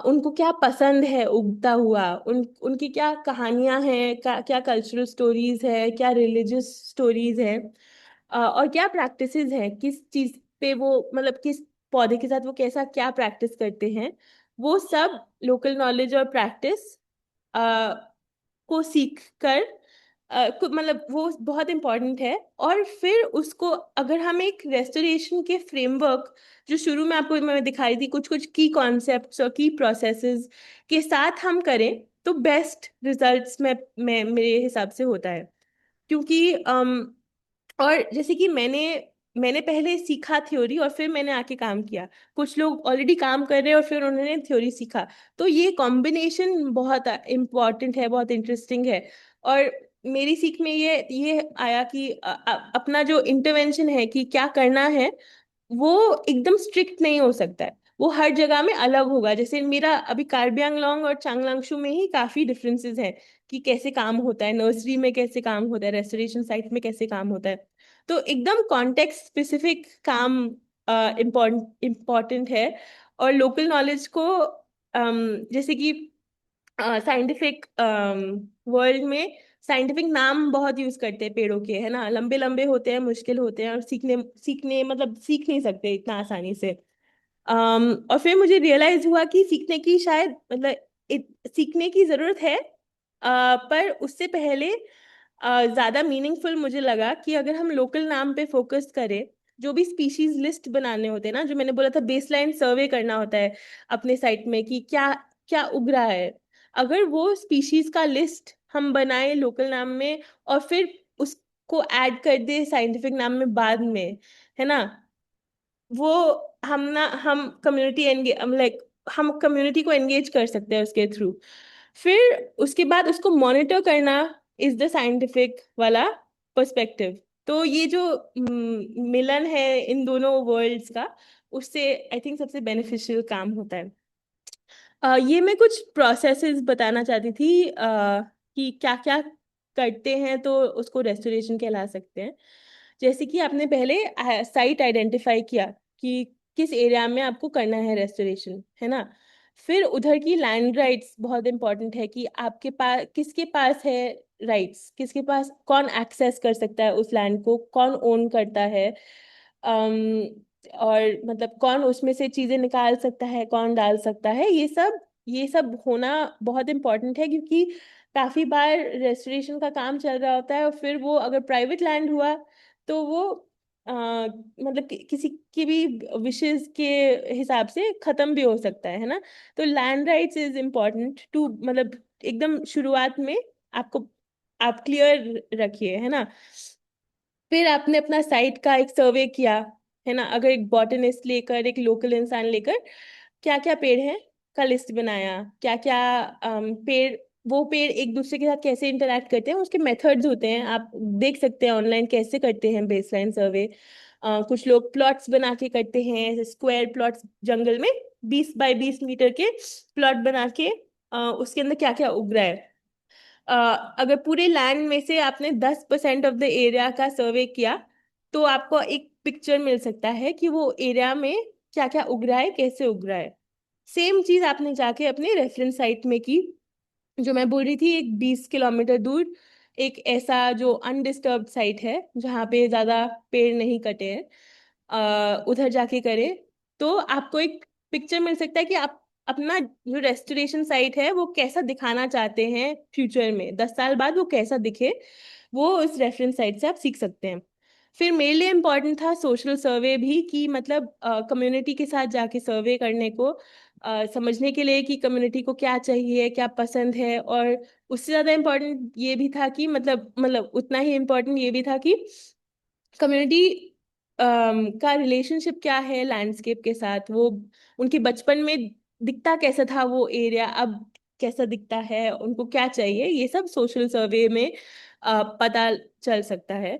उनको क्या पसंद है उगता हुआ, उनकी क्या कहानियां हैं, क्या कल्चरल स्टोरीज है, क्या रिलीजियस स्टोरीज है, और क्या प्रैक्टिसेस हैं, किस चीज पे वो मतलब किस पौधे के साथ वो कैसा क्या प्रैक्टिस करते हैं, वो सब लोकल नॉलेज और प्रैक्टिस को सीख कर मतलब वो बहुत इम्पोर्टेंट है। और फिर उसको अगर हम एक रेस्टोरेशन के फ्रेमवर्क, जो शुरू में आपको मैं दिखाई थी, कुछ कुछ की कॉन्सेप्ट्स और की प्रोसेसेस के साथ हम करें, तो बेस्ट रिजल्ट्स में मेरे हिसाब से होता है। क्योंकि और जैसे कि मैंने पहले सीखा थ्योरी और फिर मैंने आके काम किया, कुछ लोग ऑलरेडी काम कर रहे हैं और फिर उन्होंने थ्योरी सीखा, तो ये कॉम्बिनेशन बहुत इम्पोर्टेंट है, बहुत इंटरेस्टिंग है। और मेरी सीख में ये आया कि अपना जो इंटरवेंशन है कि क्या करना है, वो एकदम स्ट्रिक्ट नहीं हो सकता है, वो हर जगह में अलग होगा। जैसे मेरा अभी कार्बी आंगलोंग और चांगलांगशु में ही काफी डिफरेंसेस हैं कि कैसे काम होता है, नर्सरी में कैसे काम होता है, रेस्टोरेशन साइट में कैसे काम होता है। तो एकदम कॉन्टेक्स्ट स्पेसिफिक काम इम्पोर्टेंट है। और लोकल नॉलेज को जैसे कि साइंटिफिक वर्ल्ड में साइंटिफिक नाम बहुत यूज करते हैं पेड़ों के, है ना, लंबे लंबे होते हैं, मुश्किल होते हैं, और सीखने सीखने मतलब सीख नहीं सकते इतना आसानी से। और फिर मुझे रियलाइज हुआ कि सीखने की शायद मतलब सीखने की जरूरत है, पर उससे पहले ज्यादा मीनिंगफुल मुझे लगा कि अगर हम लोकल नाम पे फोकस करें, जो भी स्पीशीज लिस्ट बनाने होते हैं ना, जो मैंने बोला था बेसलाइन सर्वे करना होता है अपने साइट में कि क्या क्या उग रहा है, अगर वो स्पीशीज का लिस्ट हम बनाए लोकल नाम में और फिर उसको ऐड कर दे साइंटिफिक नाम में बाद में, है ना, वो हम कम्युनिटी एंगेज लाइक हम कम्युनिटी को एंगेज कर सकते हैं उसके थ्रू। फिर उसके बाद उसको मॉनिटर करना इज द साइंटिफिक वाला पर्सपेक्टिव। तो ये जो मिलन है इन दोनों वर्ल्ड्स का, उससे आई थिंक सबसे बेनिफिशियल काम होता है। ये मैं कुछ प्रोसेसेस बताना चाहती थी कि क्या क्या करते हैं तो उसको रेस्टोरेशन कहला सकते हैं। जैसे कि आपने पहले साइट आइडेंटिफाई किया कि किस एरिया में आपको करना है रेस्टोरेशन, है ना, फिर उधर की लैंड राइट्स बहुत इंपॉर्टेंट है कि आपके पास किसके पास है राइट्स, किसके पास कौन एक्सेस कर सकता है उस लैंड को, कौन ओन करता है, और मतलब कौन उसमें से चीजें निकाल सकता है, कौन डाल सकता है, ये सब होना बहुत इम्पोर्टेंट है। क्योंकि काफी बार रेस्टोरेशन का काम चल रहा होता है और फिर वो अगर प्राइवेट लैंड हुआ तो वो मतलब किसी की भी विशेष के हिसाब से खत्म भी हो सकता है ना। तो land rights is important to मतलब एकदम शुरुआत में आपको आप क्लियर रखिए, है ना। फिर आपने अपना साइट का एक सर्वे किया, है ना, अगर एक बॉटनिस्ट लेकर, एक लोकल इंसान लेकर, क्या क्या पेड़ हैं का लिस्ट बनाया, क्या क्या पेड़, वो पेड़ एक दूसरे के साथ कैसे इंटरेक्ट करते हैं, उसके मेथड्स होते हैं, आप देख सकते हैं ऑनलाइन कैसे करते हैं बेसलाइन सर्वे। कुछ लोग प्लॉट्स बना के करते हैं, स्क्वायर प्लॉट्स, जंगल में 20 बाय 20 मीटर के प्लॉट बना के उसके अंदर क्या क्या उग रहा है। अगर पूरे लैंड में से आपने 10% ऑफ द एरिया का सर्वे किया, तो आपको एक पिक्चर मिल सकता है कि वो एरिया में क्या क्या उग रहा है, कैसे उग रहा है। सेम चीज आपने जाके अपने रेफरेंस साइट में की, जो मैं बोल रही थी, एक 20 किलोमीटर दूर एक ऐसा जो अनडिस्टर्ब्ड साइट है जहाँ पे ज्यादा पेड़ नहीं कटे हैं, उधर जाके करें, तो आपको एक पिक्चर मिल सकता है कि आप अपना जो रेस्टोरेशन साइट है वो कैसा दिखाना चाहते हैं फ्यूचर में, 10 साल बाद वो कैसा दिखे, वो उस रेफरेंस साइट से आप सीख सकते हैं। फिर मेरे लिए इम्पोर्टेंट था सोशल सर्वे भी, कि मतलब कम्युनिटी के साथ जाके सर्वे करने को, समझने के लिए कि कम्युनिटी को क्या चाहिए, क्या पसंद है। और उससे ज़्यादा इम्पोर्टेंट ये भी था कि मतलब उतना ही इम्पोर्टेंट ये भी था कि कम्युनिटी का रिलेशनशिप क्या है लैंडस्केप के साथ, वो उनके बचपन में दिखता कैसा था वो एरिया, अब कैसा दिखता है, उनको क्या चाहिए, ये सब सोशल सर्वे में पता चल सकता है।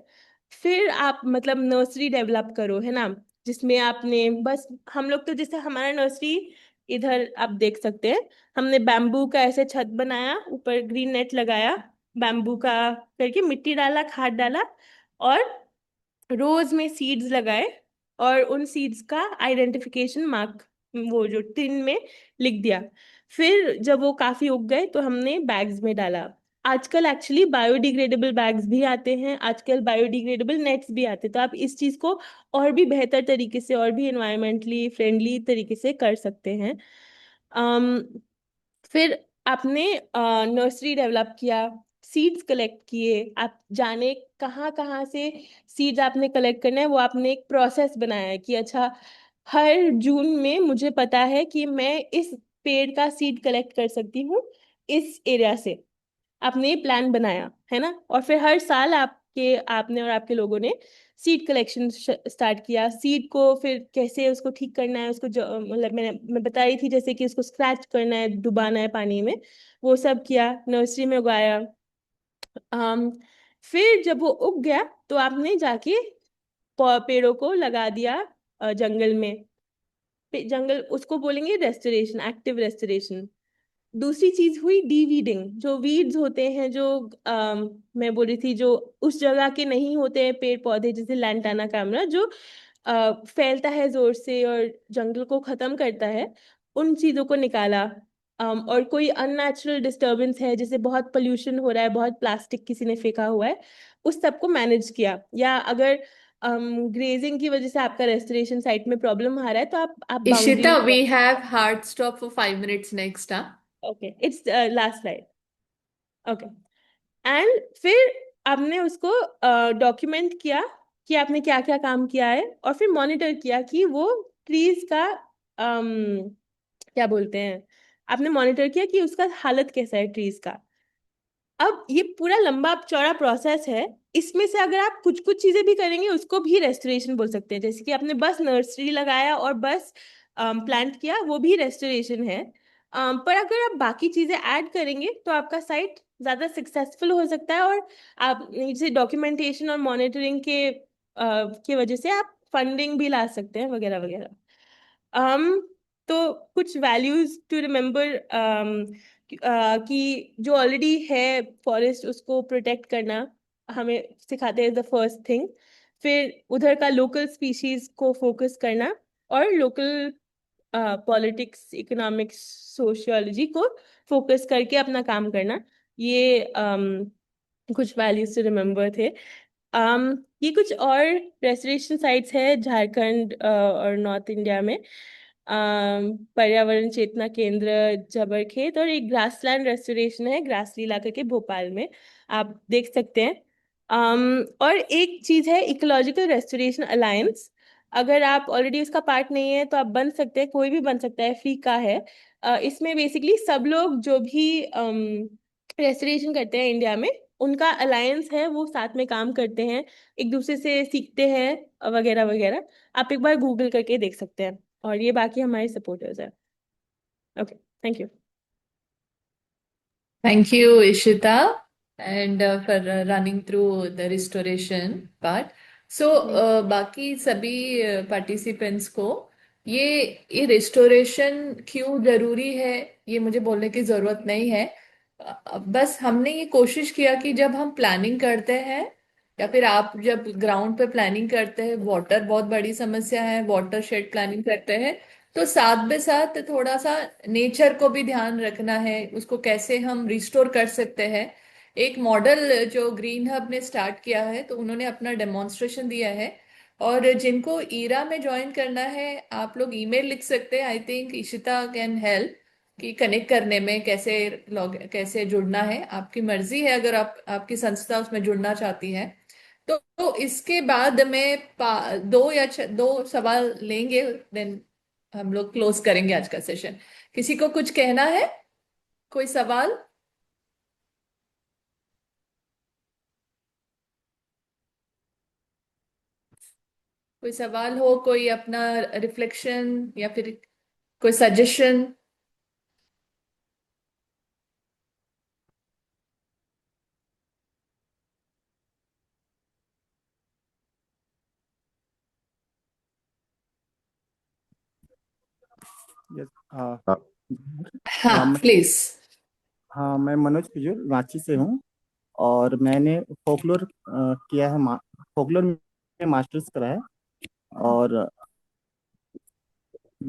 फिर आप मतलब नर्सरी डेवलप करो, है ना, जिसमें आपने बस, हम लोग तो जैसे हमारा नर्सरी इधर आप देख सकते हैं, हमने बैम्बू का ऐसे छत बनाया, ऊपर ग्रीन नेट लगाया, बैम्बू का करके मिट्टी डाला, खाद डाला, और रोज में सीड्स लगाए, और उन सीड्स का आइडेंटिफिकेशन मार्क वो जो टिन में लिख दिया। फिर जब वो काफी उग गए तो हमने बैग्स में डाला। आजकल एक्चुअली बायोडिग्रेडेबल बैग्स भी आते हैं, आजकल बायोडिग्रेडेबल नेट्स भी आते हैं, तो आप इस चीज को और भी बेहतर तरीके से और भी एनवायरमेंटली फ्रेंडली तरीके से कर सकते हैं। फिर आपने नर्सरी डेवलप किया, सीड्स कलेक्ट किए, आप जाने कहाँ कहाँ से सीड्स आपने कलेक्ट करना है, वो आपने एक प्रोसेस बनाया है कि अच्छा हर जून में मुझे पता है कि मैं इस पेड़ का सीड कलेक्ट कर सकती हूँ इस एरिया से। आपने ये प्लान बनाया है ना, और फिर हर साल आपने और आपके लोगों ने सीड कलेक्शन स्टार्ट किया। सीड को फिर कैसे उसको ठीक करना है, उसको मतलब मैं बताई थी जैसे कि उसको स्क्रैच करना है, डुबाना है पानी में, वो सब किया, नर्सरी में उगाया। अम, फिर जब वो उग गया तो आपने जाके पेड़ों को लगा दिया जंगल में। जंगल उसको बोलेंगे रेस्टोरेशन, एक्टिव रेस्टोरेशन। दूसरी चीज हुई डीवीडिंग, जो वीड्स होते हैं जो मैं बोल रही थी, जो उस जगह के नहीं होते हैं पेड़ पौधे, जैसे लैंटाना कैमरा जो फैलता है जोर से और जंगल को खत्म करता है, उन चीजों को निकाला। और कोई अननेचुरल डिस्टरबेंस है, जैसे बहुत पोल्यूशन हो रहा है, बहुत प्लास्टिक किसी ने फेंका हुआ है, उस सब को मैनेज किया। या अगर ग्रेजिंग की वजह से आपका रेस्टोरेशन साइट में प्रॉब्लम आ रहा है तो आप boundary. Ishita, we have hard stop for 5 minutes next, huh? Okay, it's last slide. Okay, and फिर आपने उसको डॉक्यूमेंट किया कि आपने क्या क्या काम किया है, और फिर मॉनिटर किया कि वो ट्रीज का क्या बोलते हैं, आपने मॉनिटर किया कि उसका हालत कैसा है ट्रीज का। अब ये पूरा लंबा चौड़ा प्रोसेस है, इसमें से अगर आप कुछ कुछ चीजें भी करेंगे उसको भी रेस्टोरेशन बोल सकते हैं। जैसे कि आपने बस नर्सरी लगाया और बस प्लांट किया, वो भी रेस्टोरेशन है। पर अगर आप बाकी चीजें ऐड करेंगे तो आपका साइट ज्यादा सक्सेसफुल हो सकता है, और आप जैसे डॉक्यूमेंटेशन और मॉनिटरिंग के वजह से आप फंडिंग भी ला सकते हैं वगैरह वगैरह। um, तो कुछ वैल्यूज टू रिमेम्बर, कि जो ऑलरेडी है फॉरेस्ट उसको प्रोटेक्ट करना हमें सिखाते हैं, द फर्स्ट थिंग। फिर उधर का लोकल स्पीशीज को फोकस करना, और लोकल पॉलिटिक्स, इकोनॉमिक्स, सोशियोलॉजी को फोकस करके अपना काम करना। ये कुछ वैल्यूज टू रिमेम्बर थे। ये कुछ और रेस्टोरेशन साइट्स है झारखंड और नॉर्थ इंडिया में। पर्यावरण चेतना केंद्र जबरखेत, और एक ग्रासलैंड रेस्टोरेशन है ग्रासलीला करके भोपाल में, आप देख सकते हैं। और एक चीज है इकोलॉजिकल रेस्टोरेशन अलायंस, अगर आप ऑलरेडी उसका पार्ट नहीं है तो आप बन सकते हैं, कोई भी बन सकता है, फ्री का है। इसमें बेसिकली सब लोग जो भी रेस्टोरेशन करते हैं इंडिया में, उनका अलायंस है, वो साथ में काम करते हैं, एक दूसरे से सीखते हैं वगैरह वगैरह। आप एक बार गूगल करके देख सकते हैं, और ये बाकी हमारे सपोर्टर्स हैं। Okay, thank you. Thank you, Ishita, and for running through the restoration part. So, बाकी सभी participants को ये restoration क्यों जरूरी है, ये मुझे बोलने की जरूरत नहीं है। बस हमने ये कोशिश किया कि जब हम प्लानिंग करते हैं, या फिर आप जब ग्राउंड पे प्लानिंग करते हैं, वाटर बहुत बड़ी समस्या है, वाटर शेड प्लानिंग करते हैं, तो साथ में साथ थोड़ा सा नेचर को भी ध्यान रखना है, उसको कैसे हम रिस्टोर कर सकते हैं। एक मॉडल जो ग्रीन हब ने स्टार्ट किया है, तो उन्होंने अपना डेमोन्स्ट्रेशन दिया है। और जिनको ईरा में ज्वाइन करना है, आप लोग ईमेल लिख सकते हैं, I think Ishita can help. कि कनेक्ट करने में कैसे लॉग कैसे जुड़ना है। आपकी मर्जी है, अगर आपकी संस्था उसमें जुड़ना चाहती है तो इसके बाद में दो सवाल लेंगे, देन हम लोग क्लोज करेंगे आज का सेशन। किसी को कुछ कहना है? कोई सवाल? कोई सवाल हो, कोई अपना रिफ्लेक्शन या फिर कोई सजेशन? यस। हाँ हाँ, मैं प्लीज। हाँ, मैं मनोज पिजुल रांची से हूँ। और मैंने फोकलोर किया है, फोकलोर में मास्टर्स करा है। और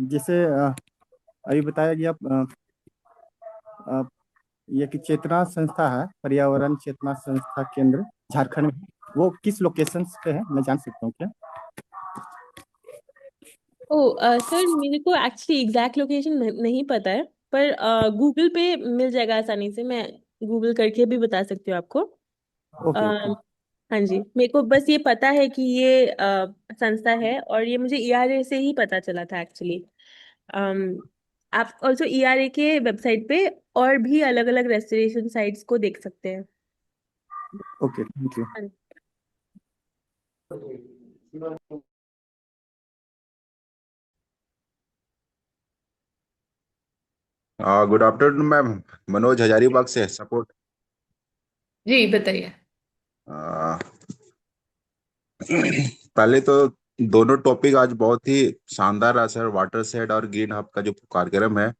जैसे अभी बताया गया, अ, ये कि चेतना संस्था है, पर्यावरण चेतना संस्था केंद्र झारखंड में, वो किस लोकेशन पे है, मैं जान सकता हूँ क्या? ओ सर, मेरे को एक्चुअली एग्जैक्ट लोकेशन नहीं पता है, पर गूगल पे मिल जाएगा आसानी से। मैं गूगल करके भी बता सकती हूँ आपको। अ, ओके ओके। हाँ जी, मेरे को बस ये पता है कि ये संस्था है, और ये मुझे ईआरए से ही पता चला था एक्चुअली। आप ऑल्सो ईआरए के वेबसाइट पे और भी अलग अलग रेस्टोरेशन साइट्स को देख सकते हैं। Okay, thank you. हाँ। Good afternoon ma'am. Manoj Hazaribagh से सपोर्ट। जी बताइए। पहले तो दोनों टॉपिक आज बहुत ही शानदार रहा सर, वाटर शेड और ग्रीन हब का जो कार्यक्रम है।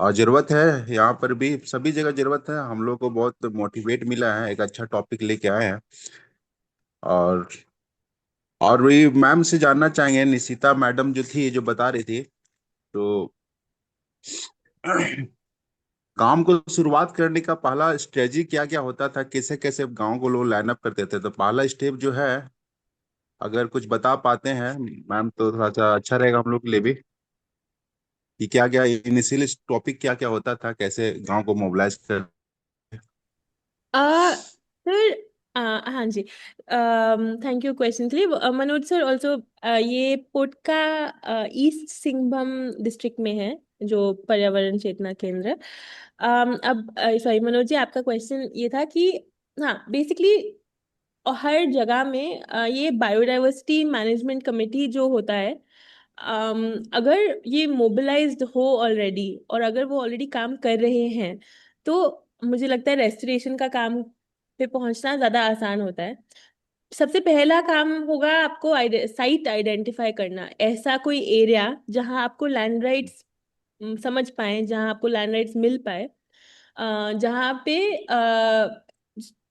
और जरूरत है, यहाँ पर भी सभी जगह जरूरत है। हम लोग को बहुत मोटिवेट मिला है, एक अच्छा टॉपिक लेके आए हैं। और और वही मैम से जानना चाहेंगे, निशिता मैडम जो थी, जो बता रही थी, तो काम को शुरुआत करने का पहला स्ट्रेटजी क्या क्या होता था, कैसे कैसे गांव को लोग लाइन अप करते थे, तो पहला स्टेप जो है, अगर कुछ बता पाते हैं मैम तो थोड़ा सा अच्छा रहेगा हम लोग के लिए भी, कि क्या क्या इनिशियल टॉपिक क्या क्या होता था, कैसे गांव को मोबिलाइज कर। सर, हाँ जी, थैंक यू क्वेश्चन के लिए। मनोज सर ऑल्सो, ये पोटका ईस्ट सिंहभूम डिस्ट्रिक्ट में है, जो पर्यावरण चेतना केंद्र। अब सॉरी मनोज जी, आपका क्वेश्चन ये था कि हाँ, बेसिकली हर जगह में ये बायोडाइवर्सिटी मैनेजमेंट कमेटी जो होता है, अगर ये मोबिलाइज्ड हो ऑलरेडी, और अगर वो ऑलरेडी काम कर रहे हैं, तो मुझे लगता है रेस्टोरेशन का काम पे पहुंचना ज़्यादा आसान होता है। सबसे पहला काम होगा आपको साइट आइडेंटिफाई करना, ऐसा कोई एरिया जहां आपको लैंड राइट्स समझ पाए, जहां आपको लैंड राइट्स मिल पाए, जहाँ पे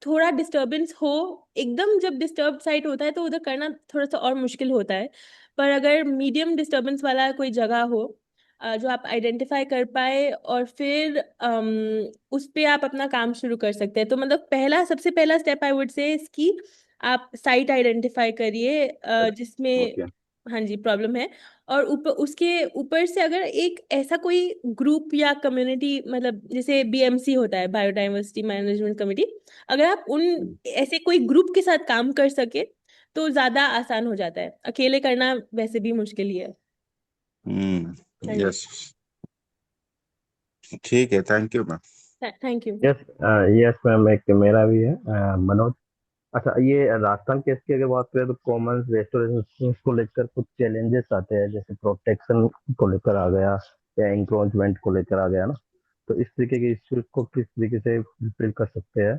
थोड़ा डिस्टरबेंस हो। एकदम जब डिस्टर्ब साइट होता है तो उधर करना थोड़ा सा और मुश्किल होता है। पर अगर मीडियम डिस्टरबेंस वाला कोई जगह हो, जो आप आइडेंटिफाई कर पाए, और फिर उस पे आप अपना काम शुरू कर सकते हैं। तो मतलब सबसे पहला स्टेप आई वुड से इसकी, आप साइट आइडेंटिफाई करिए जिसमें, ओके। हाँ जी, प्रॉब्लम है। और ऊपर, उसके ऊपर से अगर एक ऐसा कोई ग्रुप या कम्युनिटी, मतलब जैसे बीएमसी होता है, बायोडाइवर्सिटी मैनेजमेंट कमेटी, अगर आप उन ऐसे कोई ग्रुप के साथ काम कर सके तो ज्यादा आसान हो जाता है। अकेले करना वैसे भी मुश्किल ही है। हाँ जी। यस, ठीक है, thank you ma'am. Thank you. Yes. Yes ma'am, एक मेरा भी है, मनोज। अच्छा, ये राजस्थान केस की अगर बात करें तो कॉमन रेस्टोरेंट को लेकर कुछ चैलेंजेस आते हैं, जैसे प्रोटेक्शन को लेकर आ गया, या इंक्रोचमेंट को लेकर आ गया ना। तो इस तरीके के इश्यूज को किस तरीके से फुलफिल कर सकते हैं?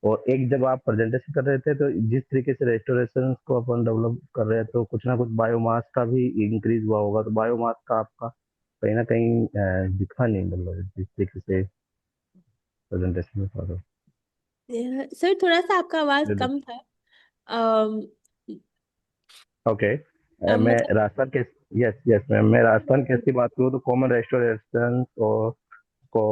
और एक जब आप प्रेजेंटेशन कर रहे थे, तो जिस तरीके से रेस्टोरेशन को अपन डेवलप कर रहे हैं, तो कुछ ना कुछ बायोमास का भी इंक्रीज हुआ होगा, तो बायोमास का आपका कहीं ना कहीं दिखा नहीं, मतलब जिस तरीके से प्रेजेंटेशन में था। सर, थोड़ा सा आपका आवाज तो कम था। अम, ओके। मैं मतलब राजस्थान के, यस यस मैम, मैं राजस्थान केस की बात करूँ तो कॉमन रेस्टोरेंट और को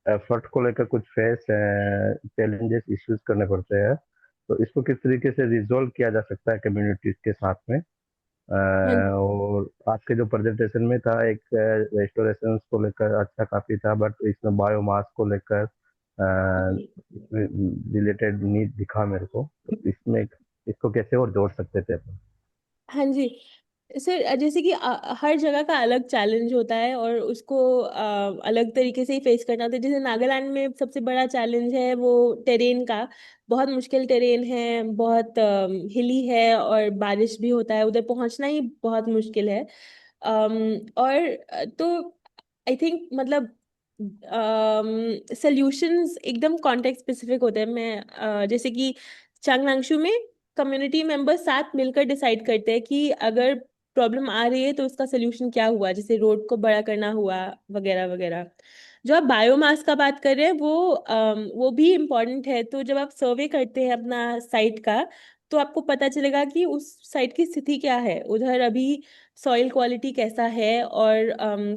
एफर्ट को लेकर कुछ फेस चैलेंजेस इश्यूज करने पड़ते हैं। तो इसको किस तरीके से रिजोल्व किया जा सकता है कम्युनिटीज के साथ में? हाँ और आपके जो प्रेजेंटेशन में था एक रेस्टोरेशन को लेकर अच्छा काफी था, बट इसमें बायोमास को लेकर रिलेटेड नीड दिखा मेरे को, तो इसमें इसको कैसे और जोड़ सकते थे अपन? हाँ जी सर, जैसे कि हर जगह का अलग चैलेंज होता है और उसको अलग तरीके से ही फेस करना होता है। जैसे नागालैंड में सबसे बड़ा चैलेंज है वो टेरेन का। बहुत मुश्किल टेरेन है, बहुत हिली है और बारिश भी होता है, उधर पहुंचना ही बहुत मुश्किल है। और तो आई थिंक मतलब सॉल्यूशंस एकदम कॉन्टेक्स्ट स्पेसिफिक होते हैं। मैं जैसे कि चांगलांगशू में कम्युनिटी मेंबर्स साथ मिलकर डिसाइड करते हैं कि अगर प्रॉब्लम आ रही है तो उसका सोल्यूशन क्या हुआ, जैसे रोड को बड़ा करना हुआ वगैरह वगैरह। जो आप बायोमास का बात कर रहे हैं वो भी इम्पोर्टेंट है। तो जब आप सर्वे करते हैं अपना साइट का, तो आपको पता चलेगा कि उस साइट की स्थिति क्या है, उधर अभी सॉइल क्वालिटी कैसा है और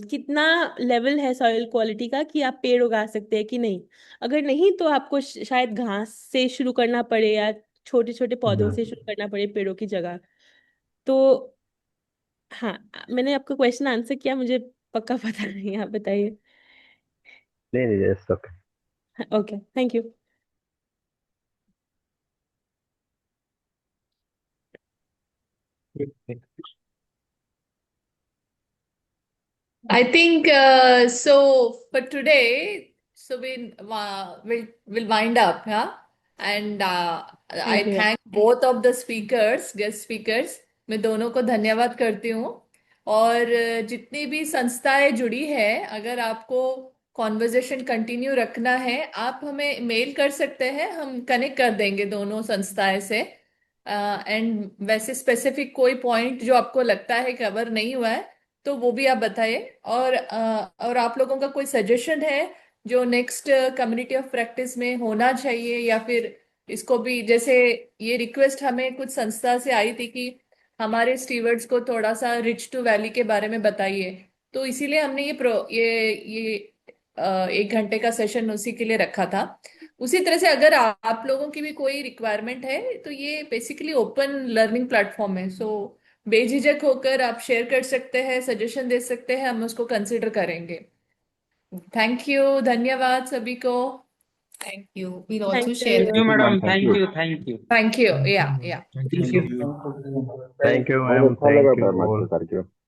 कितना लेवल है सॉइल क्वालिटी का कि आप पेड़ उगा सकते हैं कि नहीं। अगर नहीं तो आपको शायद घास से शुरू करना पड़े या छोटे छोटे पौधों से शुरू करना पड़े पेड़ों की जगह। तो हाँ, मैंने आपका क्वेश्चन आंसर किया, मुझे पक्का पता नहीं, आप बताइए। नहीं नहीं, yes okay. Okay, thank you. I think so for today. So we'll wind up, yeah. And thank I you. thank both of the speakers, guest speakers. मैं दोनों को धन्यवाद करती हूँ। और जितनी भी संस्थाएं जुड़ी है, अगर आपको कॉन्वर्जेशन कंटिन्यू रखना है, आप हमें मेल कर सकते हैं, हम कनेक्ट कर देंगे दोनों संस्थाएं से। एंड वैसे स्पेसिफिक कोई पॉइंट जो आपको लगता है कवर नहीं हुआ है, तो वो भी आप बताइए। और आप लोगों का कोई सजेशन है जो नेक्स्ट कम्युनिटी ऑफ प्रैक्टिस में होना चाहिए, या फिर इसको भी, जैसे ये रिक्वेस्ट हमें कुछ संस्था से आई थी कि हमारे स्टीवर्ड्स को थोड़ा सा रिच टू वैली के बारे में बताइए, तो इसीलिए हमने ये 1 घंटे का सेशन उसी के लिए रखा था। उसी तरह से अगर आप लोगों की भी कोई रिक्वायरमेंट है, तो ये बेसिकली ओपन लर्निंग प्लेटफॉर्म है। सो बेझिझक होकर आप शेयर कर सकते हैं, सजेशन दे सकते हैं, हम उसको कंसिडर करेंगे। थैंक यू, धन्यवाद सभी को। Thank you. We'll thank also you share thank the you thank you ma'am, madam, thank thank you. You, thank you. Thank you, या थैंक यू। थैंक यू बहुत मैम, अच्छा लगा थैंक यू मैम आपसे all. करके।